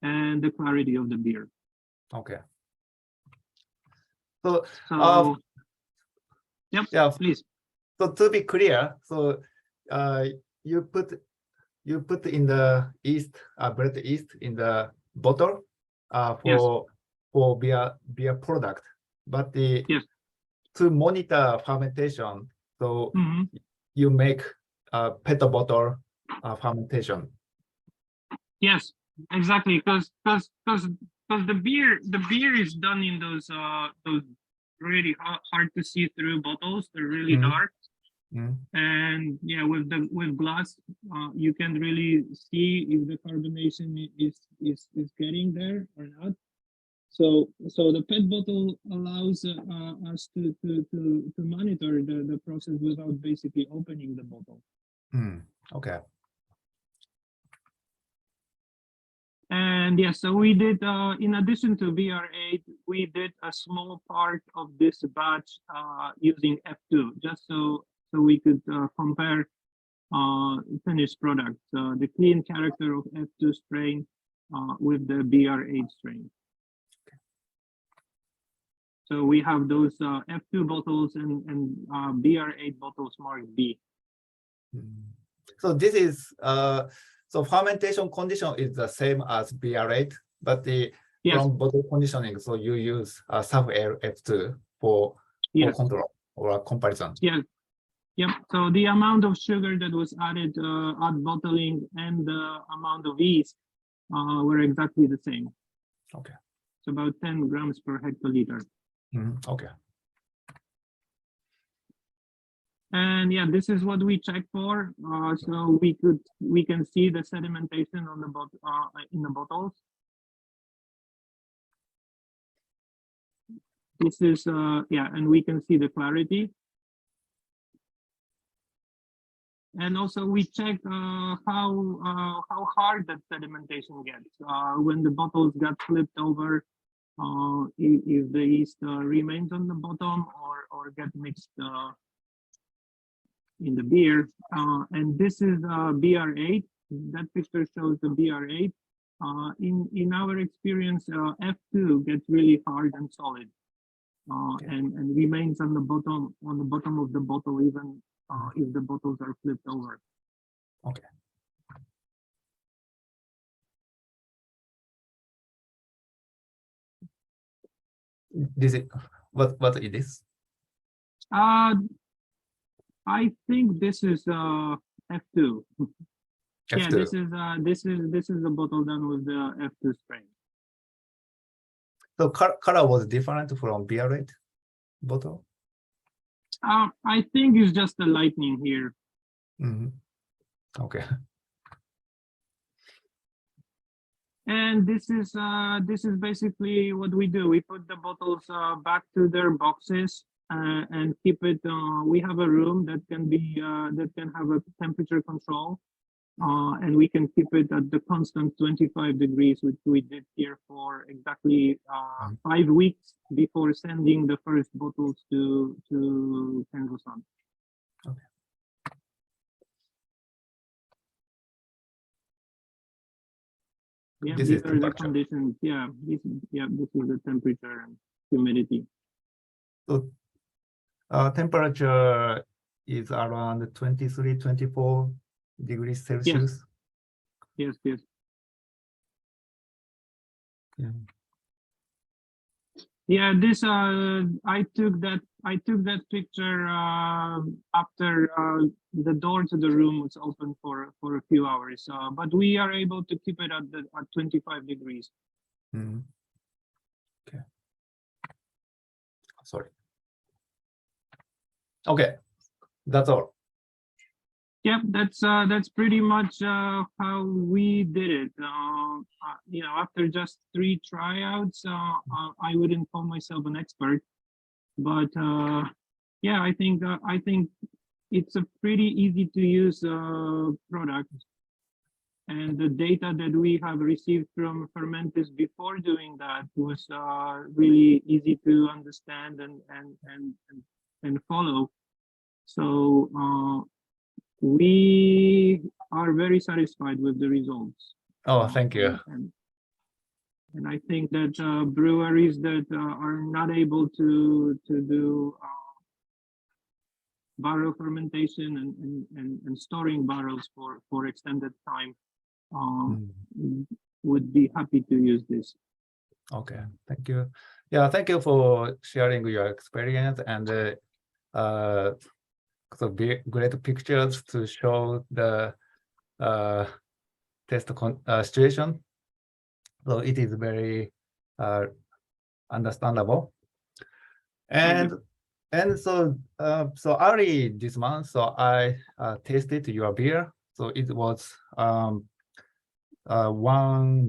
and the clarity of the beer. Okay. So yep, yeah, please. So to be clear, so you put in the yeast, bread yeast in the bottle for beer product, but to monitor fermentation, so you make a PET bottle fermentation. Yes, exactly, because the beer is done in those really hard to see through bottles. They're really dark. And yeah, with glass, you can really see if the carbonation is getting there or not. So the PET bottle allows us to monitor the process without basically opening the bottle. Okay. And yeah, so we did, in addition to BR-8, we did a small part of this batch using F2, just so we could compare finished product, the clean character of F2 strain with the BR-8 strain. So we have those F2 bottles and BR-8 bottles marked B. So this is So fermentation condition is the same as BR-8, but the Yes. from bottle conditioning, so you use SafBrew for Yes. control or comparison. Yes. Yep. So the amount of sugar that was added at bottling and the amount of yeast were exactly the same. Okay. It's about 10 grams per hectoliter. Okay. And yeah, this is what we check for. So we can see the sedimentation on the in the bottles. This is yeah, and we can see the clarity. And also we check how hard that sedimentation gets when the bottles get flipped over. If the yeast remains on the bottom or get mixed in the beer. And this is BR-8. That picture shows the BR-8. In our experience, F2 gets really hard and solid, and remains on the bottom of the bottle even if the bottles are flipped over. Okay. This is what it is? I think this is F2. F2. Yeah, this is the bottle done with the F2 strain. So color was different from BR-8 bottle? I think it's just the lightning here. Okay. And this is basically what we do. We put the bottles back to their boxes and keep it. We have a room that can have a temperature control, and we can keep it at the constant 25 degrees, which we did here for exactly 5 weeks before sending the first bottles to Kenzo-san. Okay. Yeah, This these is are the temperature. conditions. Yeah, this is the temperature and humidity. So temperature is around 23, 24 degrees Celsius. Yes. Yeah, this I took that picture after the door to the room was open for a few hours, but we are able to keep it at 25 degrees. Okay. Sorry. Okay, that's all. Yep, that's pretty much how we did it. You know, after just 3 tryouts, I wouldn't call myself an expert, but yeah, I think it's a pretty easy to use product, and the data that we have received from Fermentis before doing that was really easy to understand and follow. So we are very satisfied with the results. Oh, thank you. And I think that breweries that are not able to do barrel fermentation and storing barrels for extended time would be happy to use this. Okay, thank you. Yeah, thank you for sharing your experience and so great pictures to show the test situation. So it is very understandable. And so early this month, so I tasted your beer. So it was 1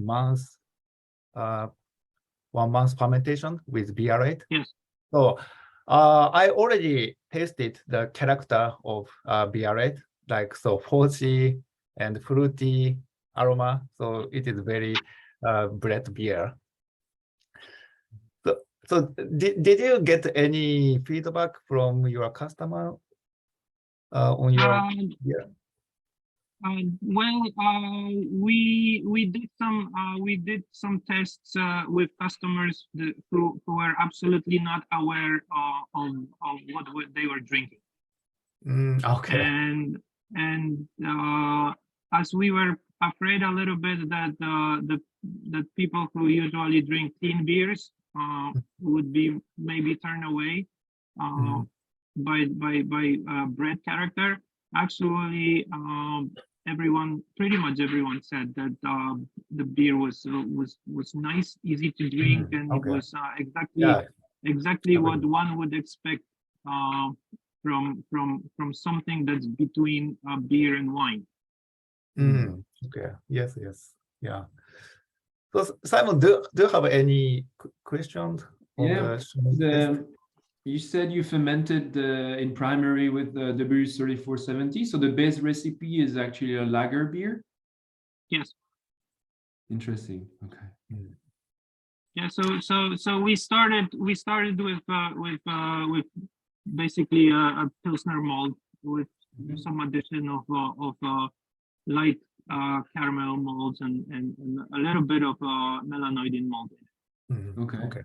month 1 month fermentation with BR-8. Yes. So I already tasted the character of BR-8, like so forty and fruity aroma. So it is very bread beer. So did you get any feedback from your customer on your beer? Well, we did some tests with customers who were absolutely not aware of what they were drinking. Okay. And as we were afraid a little bit that that people who usually drink clean beers would be maybe turned away by bread character. Actually, pretty much everyone said that the beer was nice, easy to drink, and it was exactly what one would expect from something that's between beer and wine. Okay. Yes. Yeah. So Simon, do you have any questions? You said you fermented in primary with the BR-3470. So the base recipe is actually a lager beer? Yes. Interesting. Okay. Yeah. So we started with basically a Pilsner malt with some addition of light caramel malts and a little bit of melanoidin malt. Okay.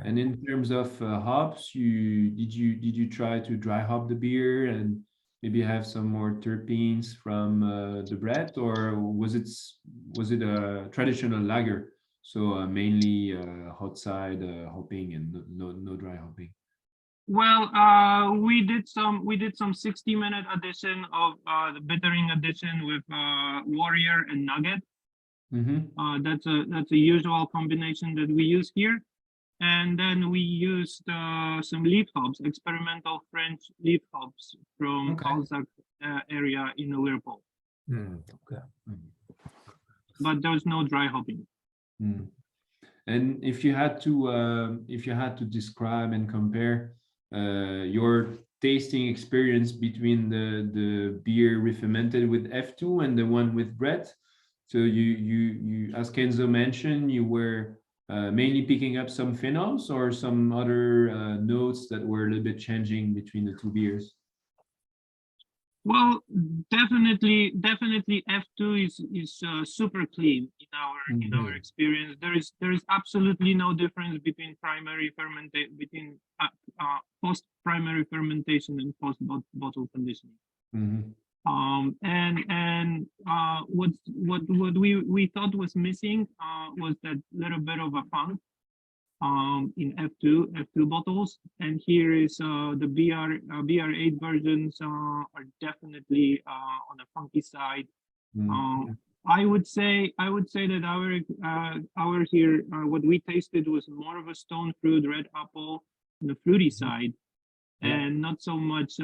And in terms of hops, did you try to dry hop the beer and maybe have some more terpenes from the bread, or was it a traditional lager? So mainly hot side hopping and no dry hopping. Well, we did some 60-minute addition of the bittering addition with Warrior and Nugget. That's a usual combination that we use here. And then we used some leaf hops, experimental French leaf hops from Alsace area in Liverpool. But there's no dry hopping. And if you had to describe and compare your tasting experience between the beer re-fermented with F2 and the one with bread, so you as Kenzo mentioned, you were mainly picking up some phenols or some other notes that were a little bit changing between the two beers? Well, definitely F2 is super clean in our experience. There is absolutely no difference between post primary fermentation and post bottle conditioning. What we thought was missing was that little bit of a funk in F2 bottles, and here is the BR-8 versions are definitely on the funky side. I would say that our here what we tasted was more of a stone fruit, red apple, on the fruity side, and not so much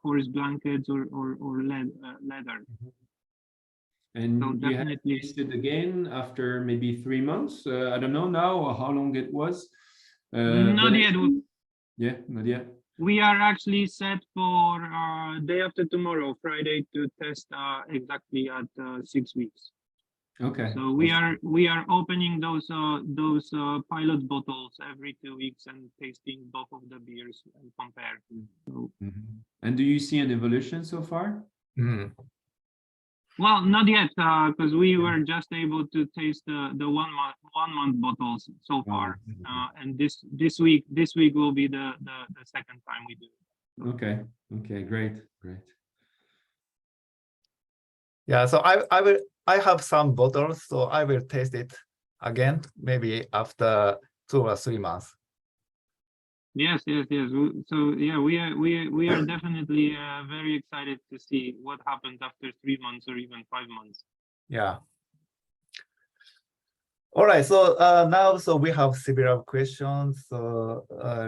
horse blankets or leather. And so you had tasted again after maybe 3 months. I don't know now how long it was. Not yet. Not yet. We are actually set for day after tomorrow, Friday, to test exactly at 6 weeks. Okay. So we are opening those pilot bottles every 2 weeks and tasting both of the beers and compare. So, And do you see an evolution so far? Well, not yet, because we were just able to taste the one month bottles so far, and this week will be the second time we do it. Okay, great. Yeah, so I have some bottles, so I will taste it again maybe after 2 or 3 months. Yes. So yeah, we are definitely very excited to see what happens after 3 months or even 5 months. Yeah. All right. So now, we have several questions. So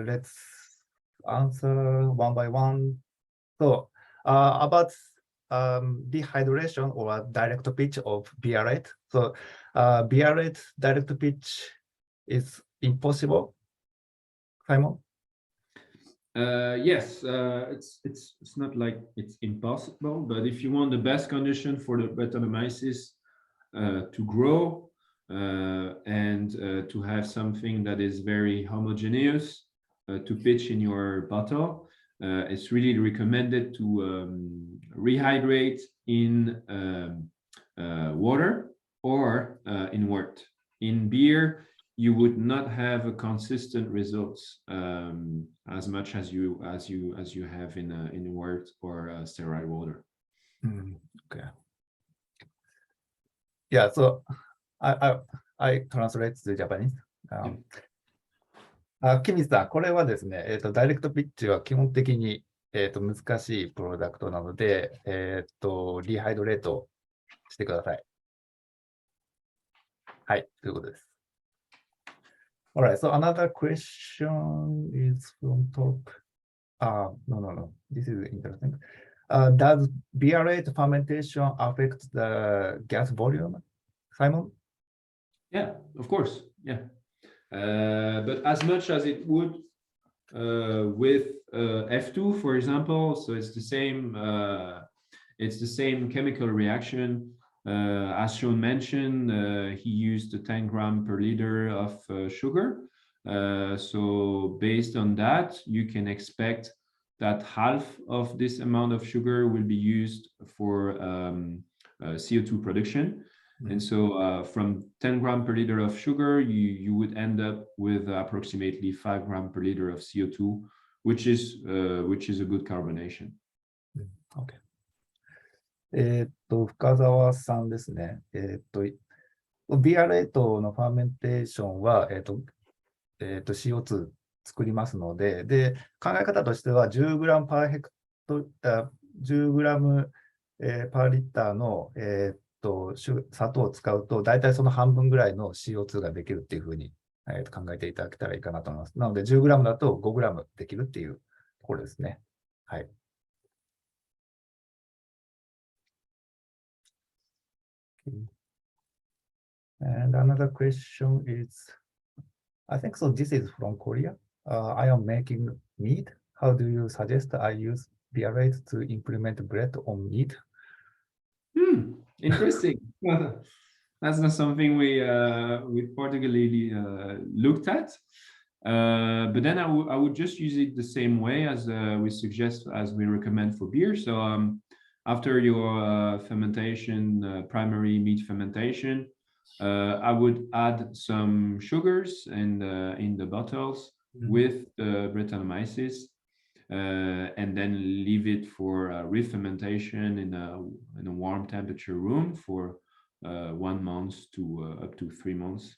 let's answer one by one. So about dehydration or direct pitch of BR-8. So BR-8 direct pitch is impossible, Simon? Yes, it's not like it's impossible, but if you want the best condition for the Brettanomyces to grow and to have something that is very homogeneous to pitch in your bottle, it's really recommended to rehydrate in water or in wort. In beer, you would not have a consistent results as much as you have in wort or sterile water. Okay. Yeah, so I translate to Japanese. キミさん、これはですね、ダイレクトピッチは基本的に、難しいプロダクトなので、リハイドレートしてください。はい、ということです。Alright, so another question is from top. No. This is interesting. Does BR-8 fermentation affect the gas volume, Simon? Yeah, of course. Yeah. But as much as it would with F2, for example, so it's the same chemical reaction. As Sean mentioned, he used a 10 gram per liter of sugar. So based on that, you can expect that half of this amount of sugar will be used for CO2 production. And so from 10 gram per liter of sugar, you would end up with approximately 5 gram per liter of CO2, which is a good carbonation. Okay. 深澤さんですね。BR-8 のファーメンテーションは、CO2 作りますので、で、考え方としては 10g パーヘクト、10g、パーリッターの、砂糖を使うと、大体その半分ぐらいの CO2 ができるっていうふうに、考えていただけたらいいかなと思います。なので、10g だと 5g できるっていうところですね。はい。And another question is, I think so. This is from Korea. I am making meat. How do you suggest I use BR-8 to implement bread on meat? Interesting. That's not something we particularly looked at. But then I would just use it the same way as we suggest, as we recommend for beer. So after your fermentation, primary meat fermentation, I would add some sugars in the bottles with the Brettanomyces, and then leave it for re-fermentation in a warm temperature room for 1 month to up to 3 months.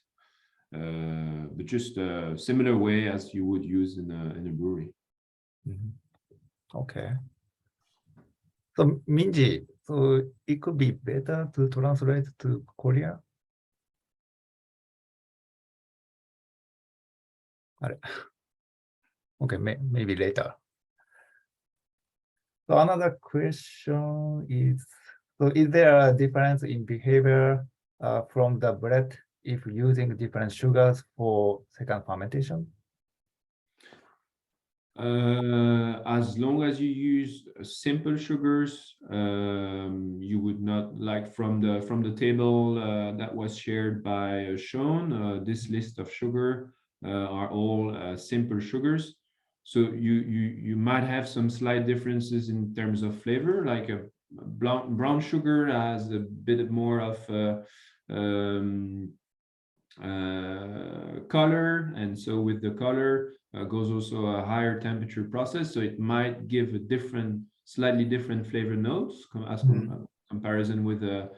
But just a similar way as you would use in a brewery. Okay. So Minji, so it could be better to translate to Korea. Okay, maybe later. So another question is, so is there a difference in behavior from the bread if using different sugars for second fermentation? As long as you use simple sugars, you would not, like from the table that was shared by Sean, this list of sugar are all simple sugars. So you might have some slight differences in terms of flavor, like a brown sugar has a bit more of color, and so with the color goes also a higher temperature process, so it might give a slightly different flavor notes as comparison with a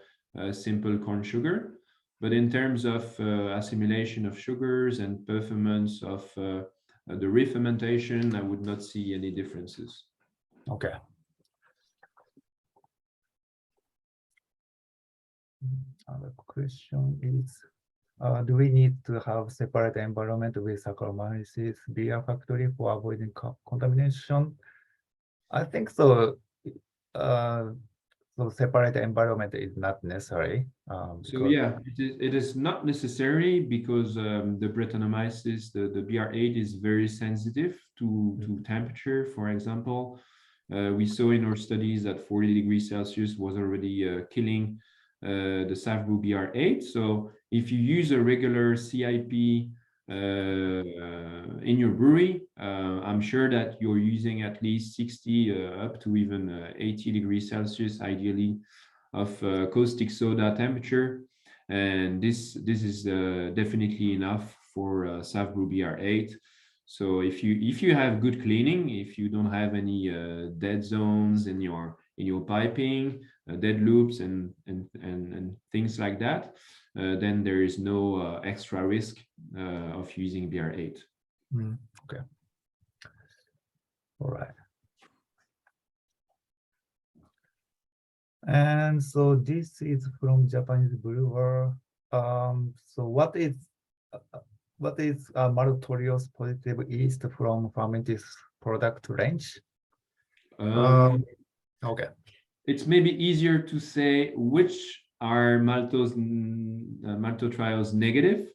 simple corn sugar. But in terms of assimilation of sugars and performance of the re-fermentation, I would not see any differences. Okay. Another question is, do we need to have separate environment with Saccharomyces beer factory for avoiding contamination? I think so. So separate environment is not necessary. So yeah, it is not necessary because the Brettanomyces, the BR-8 is very sensitive to temperature. For example, we saw in our studies that 40 degrees Celsius was already killing the SafBrew BR-8. So if you use a regular CIP in your brewery, I'm sure that you're using at least 60 up to even 80 degrees Celsius, ideally, of caustic soda temperature, and this is definitely enough for SafBrew BR-8. So if you have good cleaning, if you don't have any dead zones in your piping, dead loops, and things like that, then there is no extra risk of using BR-8. Okay. All right. And so this is from Japanese brewer. So what is maltodextrin positive yeast from Fermentis product range? Okay. It's maybe easier to say which are maltotriose negative.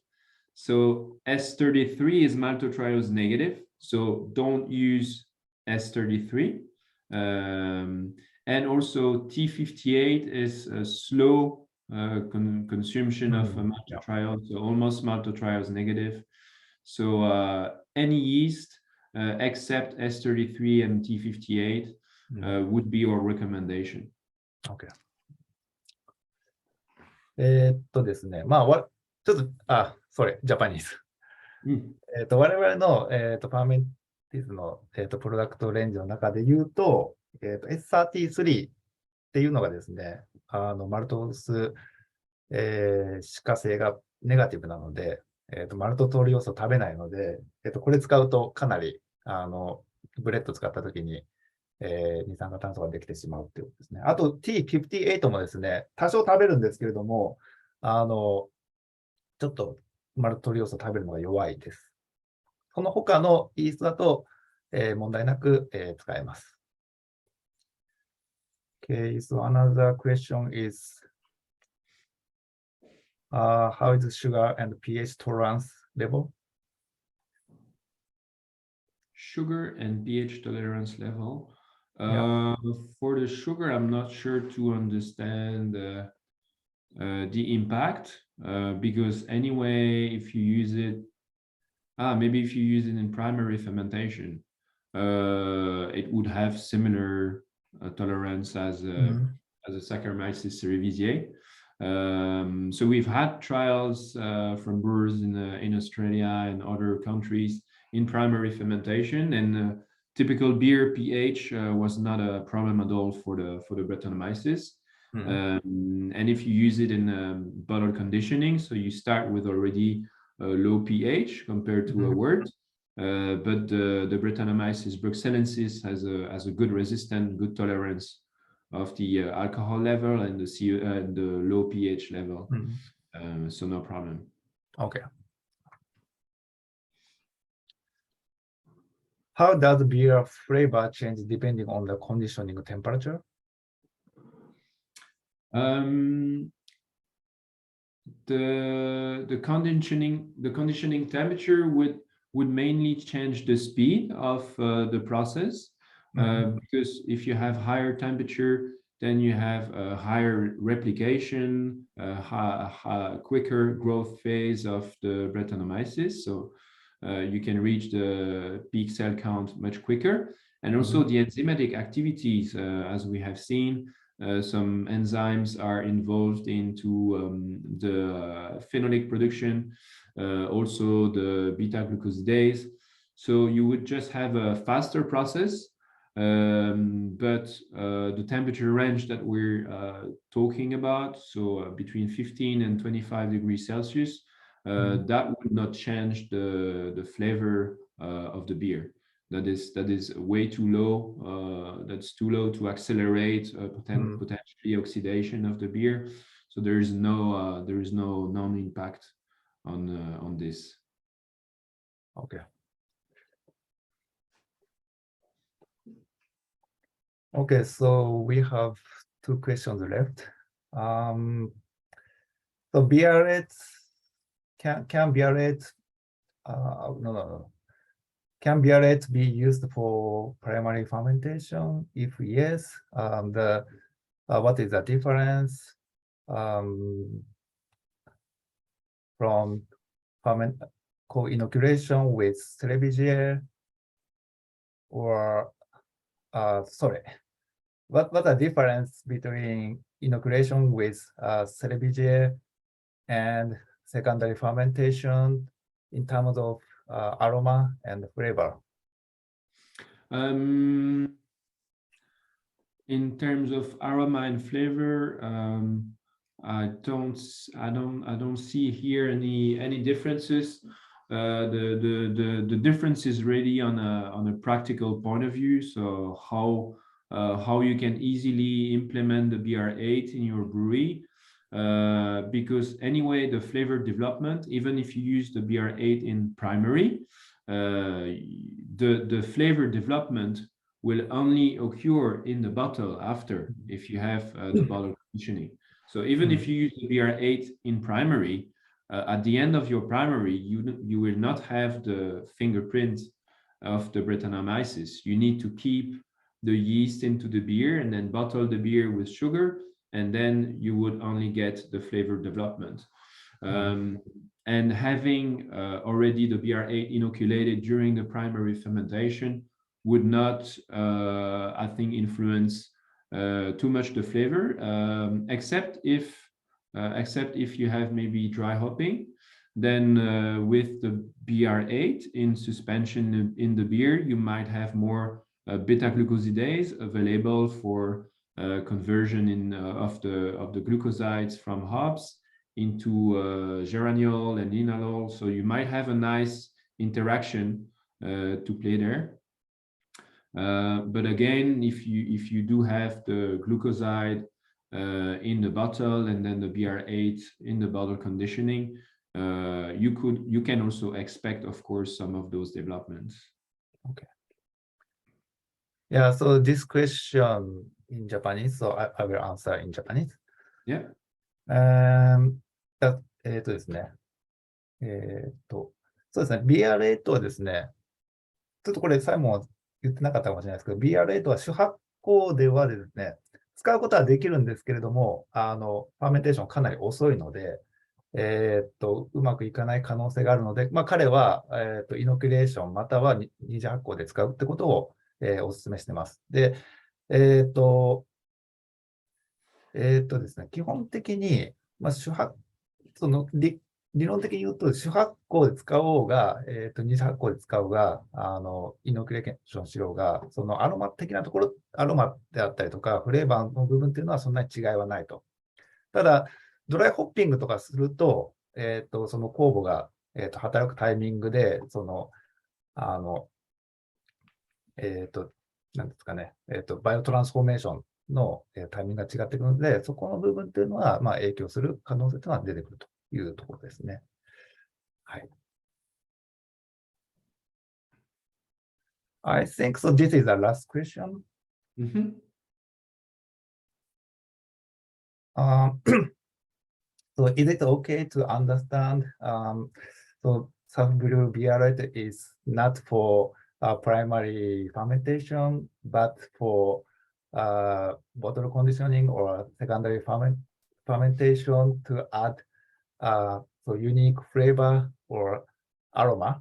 So S33 is maltotriose negative. So don't use S33. And also T58 is a slow consumption of maltotriose, so almost maltotriose negative. So any yeast except S33 and T58 would be our recommendation. Okay. ですね。まあ、ちょっと、sorry、ジャパニーズ。我々の、ファーメンティスの、プロダクトレンジの中で言うと、S33 っていうのがですね、マルトス、歯科性がネガティブなので、マルトトリオスを食べないので、これ使うとかなり、ブレッド使ったときに、二酸化炭素ができてしまうっていうことですね。あと T58 もですね、多少食べるんですけれども、ちょっとマルトリオスを食べるのが弱いです。その他のイーストだと、問題なく、使えます。Okay, so another question is, how is sugar and pH tolerance level? Sugar and pH tolerance level. Yeah. For the sugar, I'm not sure to understand the impact because anyway, if you use it, maybe if you use it in primary fermentation, it would have similar tolerance as a Saccharomyces cerevisiae. So we've had trials from brewers in Australia and other countries in primary fermentation, and typical beer pH was not a problem at all for the Brettanomyces. And if you use it in bottle conditioning, so you start with already a low pH compared to a wort, but the Brettanomyces bruxellensis has a good resistance, good tolerance of the alcohol level and the low pH level. So no problem. Okay. How does beer flavor change depending on the conditioning temperature? The conditioning temperature would mainly change the speed of the process, because if you have higher temperature, then you have a higher replication, a quicker growth phase of the Brettanomyces. So you can reach the peak cell count much quicker. And also the enzymatic activities, as we have seen, some enzymes are involved into the phenolic production, also the beta-glucosidase. So you would just have a faster process, but the temperature range that we're talking about, so between 15 and 25 degrees Celsius, that would not change the flavor of the beer. That is way too low. That's too low to accelerate potentially oxidation of the beer. So there is no non-impact on this. Okay. Okay, so we have two questions left. So BR-8 can BR-8 Can BR-8 be used for primary fermentation? If yes, what is the difference from co-inoculation with Cerevisiae? Or sorry, what the difference between inoculation with Cerevisiae and secondary fermentation in terms of aroma and flavor? in terms of aroma and flavor, I don't see here any differences. The difference is really on a practical point of view. So how you can easily implement the BR-8 in your brewery. Because anyway, the flavor development, even if you use the BR-8 in primary, the flavor development will only occur in the bottle after, if you have the bottle conditioning. So even if you use the BR-8 in primary, at the end of your primary, you will not have the fingerprint of the Brettanomyces. You need to keep the yeast into the beer and then bottle the beer with sugar, and then you would only get the flavor development. And having already the BR-8 inoculated during the primary fermentation would not, I think, influence too much the flavor, except if you have maybe dry hopping. Then with the BR-8 in suspension in the beer, you might have more beta-glucosidase available for conversion of the glucosides from hops into geraniol and linalool. So you might have a nice interaction to play there. But again, if you do have the glucoside in the bottle and then the BR-8 in the bottle conditioning, you can also expect, of course, some of those developments. Okay. Yeah, so this question in Japanese, so I will answer in Japanese. Yeah. ですね。そうですね、BR-8 はですね、ちょっとこれ、サイモンは言ってなかったかもしれないですけど、BR-8 は主発酵ではですね、使うことはできるんですけれども、ファーメンテーションかなり遅いので、うまくいかない可能性があるので、彼は、イノキュレーションまたは二次発酵で使うってことを、お勧めしてます。で、ですね、基本的に、理論的に言うと、主発酵で使おうが、二次発酵で使おうが、イノキュレーションしようが、そのアロマ的なところ、アロマであったりとか、フレーバーの部分っていうのはそんなに違いはないと。ただ、ドライホッピングとかすると、その酵母が、働くタイミングで、なんですかね、バイオトランスフォーメーションのタイミングが違ってくるので、そこの部分っていうのは、影響する可能性というのは出てくるというところですね。はい。I think so. This is the last question. So is it okay to understand? So SafBrew BR-8 is not for primary fermentation, but for bottle conditioning or secondary fermentation to add so unique flavor or aroma.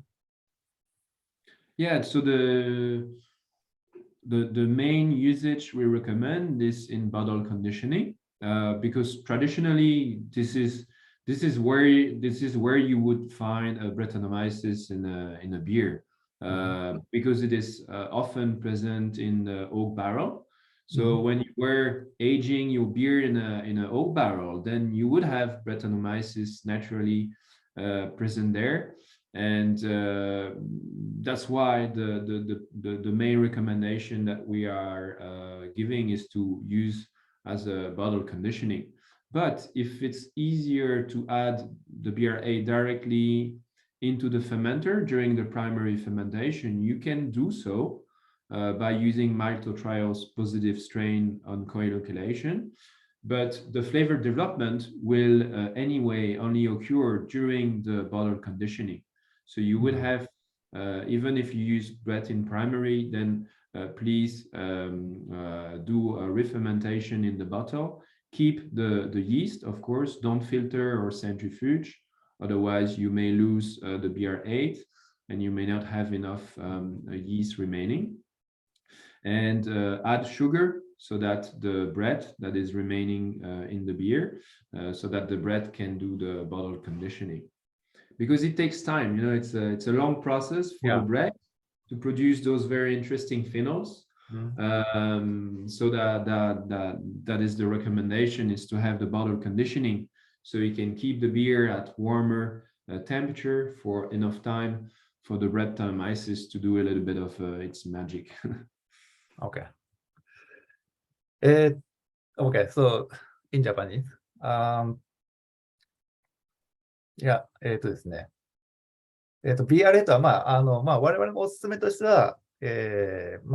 Yeah, so the main usage we recommend is in bottle conditioning, because traditionally this is where you would find a Brettanomyces in a beer, because it is often present in the oak barrel. So when you were aging your beer in an oak barrel, then you would have Brettanomyces naturally present there. And that's why the main recommendation that we are giving is to use as a bottle conditioning. But if it's easier to add the BR-8 directly into the fermenter during the primary fermentation, you can do so by using Maltodextrin's positive strain on co-inoculation. But the flavor development will anyway only occur during the bottle conditioning. So you would have, even if you use Brett in primary, then please do a re-fermentation in the bottle. Keep the yeast, of course, don't filter or centrifuge. Otherwise, you may lose the BR-8 and you may not have enough yeast remaining. And add sugar so that the bread that is remaining in the beer, so that the bread can do the bottle conditioning. Because it takes time, it's a long process for the bread to produce those very interesting phenols. So that is the recommendation, is to have the bottle conditioning, so you can keep the beer at warmer temperature for enough time for the Brettanomyces to do a little bit of its magic. Okay. Okay, so in Japanese.ですね。BR-8 は、我々のおすすめとしては、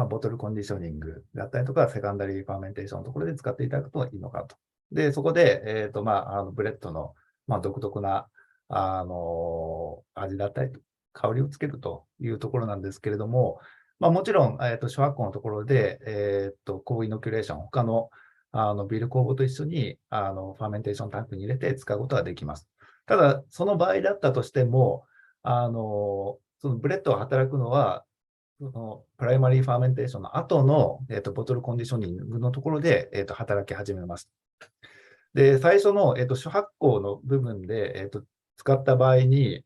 ボトルコンディショニングだったりとか、セカンダリーファーメンテーションのところで使っていただくといいのかと。で、そこで、ブレッドの、独特な、味だったり、香りをつけるというところなんですけれども、もちろん、小発酵のところで、コイノキュレーション、他の、ビール酵母と一緒に、ファーメンテーションタンクに入れて使うことができます。ただ、その場合だったとしても、そのブレッドが働くのは、そのプライマリーファーメンテーションの後の、ボトルコンディショニングのところで、働き始めます。で、最初の、初発酵の部分で、使った場合に、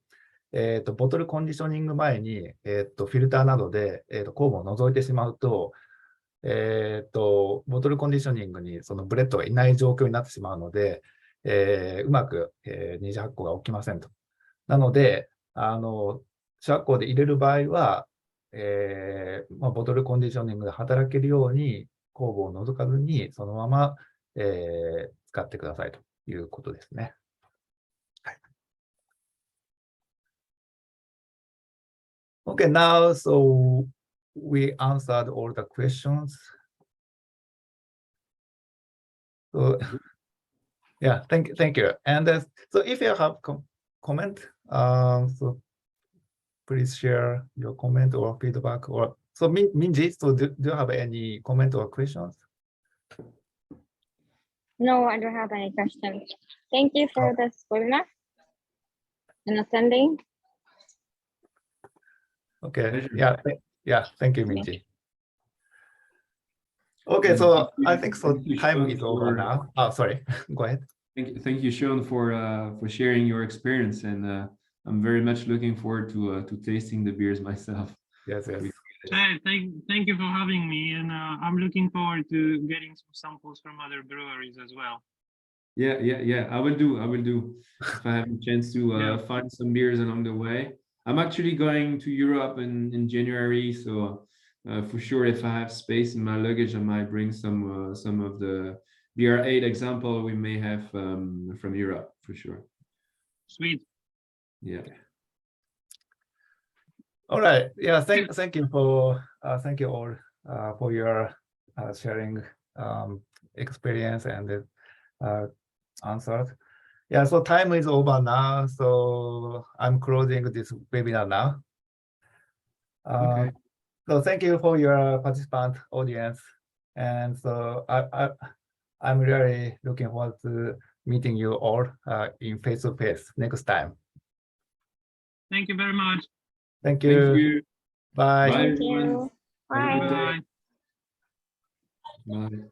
ボトルコンディショニング前に、フィルターなどで、酵母を除いてしまうと、ボトルコンディショニングにそのブレッドがいない状況になってしまうので、うまく、二次発酵が起きませんと。なので、初発酵で入れる場合は、ボトルコンディショニングで働けるように酵母を除かずにそのまま、使ってくださいということですね。はい。Okay, now so we answered all the questions. So yeah, thank you. And so if you have comment, so please share your comment or feedback. Or so Minji, so do you have any comment or questions? No, I don't have any questions. Thank you for this webinar and attending. Okay. Pleasure. Yeah. Thank you, Minji. Okay, so I think so. Thank you, Time Sean, is over now. Oh, sorry. Go ahead. Thank you, Sean, for sharing your experience, and I'm very much looking forward to tasting the beers myself. Yes. Hey, thank you for having me, and I'm looking forward to getting some samples from other breweries as well. Yeah. I will do. If I have a chance to find some beers along the way. I'm actually going to Europe in January, so for sure, if I have space in my luggage, I might bring some of the BR-8 example we may have from Europe, for sure. Sweet. Yeah. All right. Yeah. Thank you all for your sharing experience and answers. Yeah. So time is over now. So I'm closing this webinar now. Okay. So thank you for your participant audience, and so I'm really looking forward to meeting you all in face-to-face next time. Thank you very much. Thank you. Thank you. Bye. Bye, Thank everyone. you. Have a good Bye. day. Bye.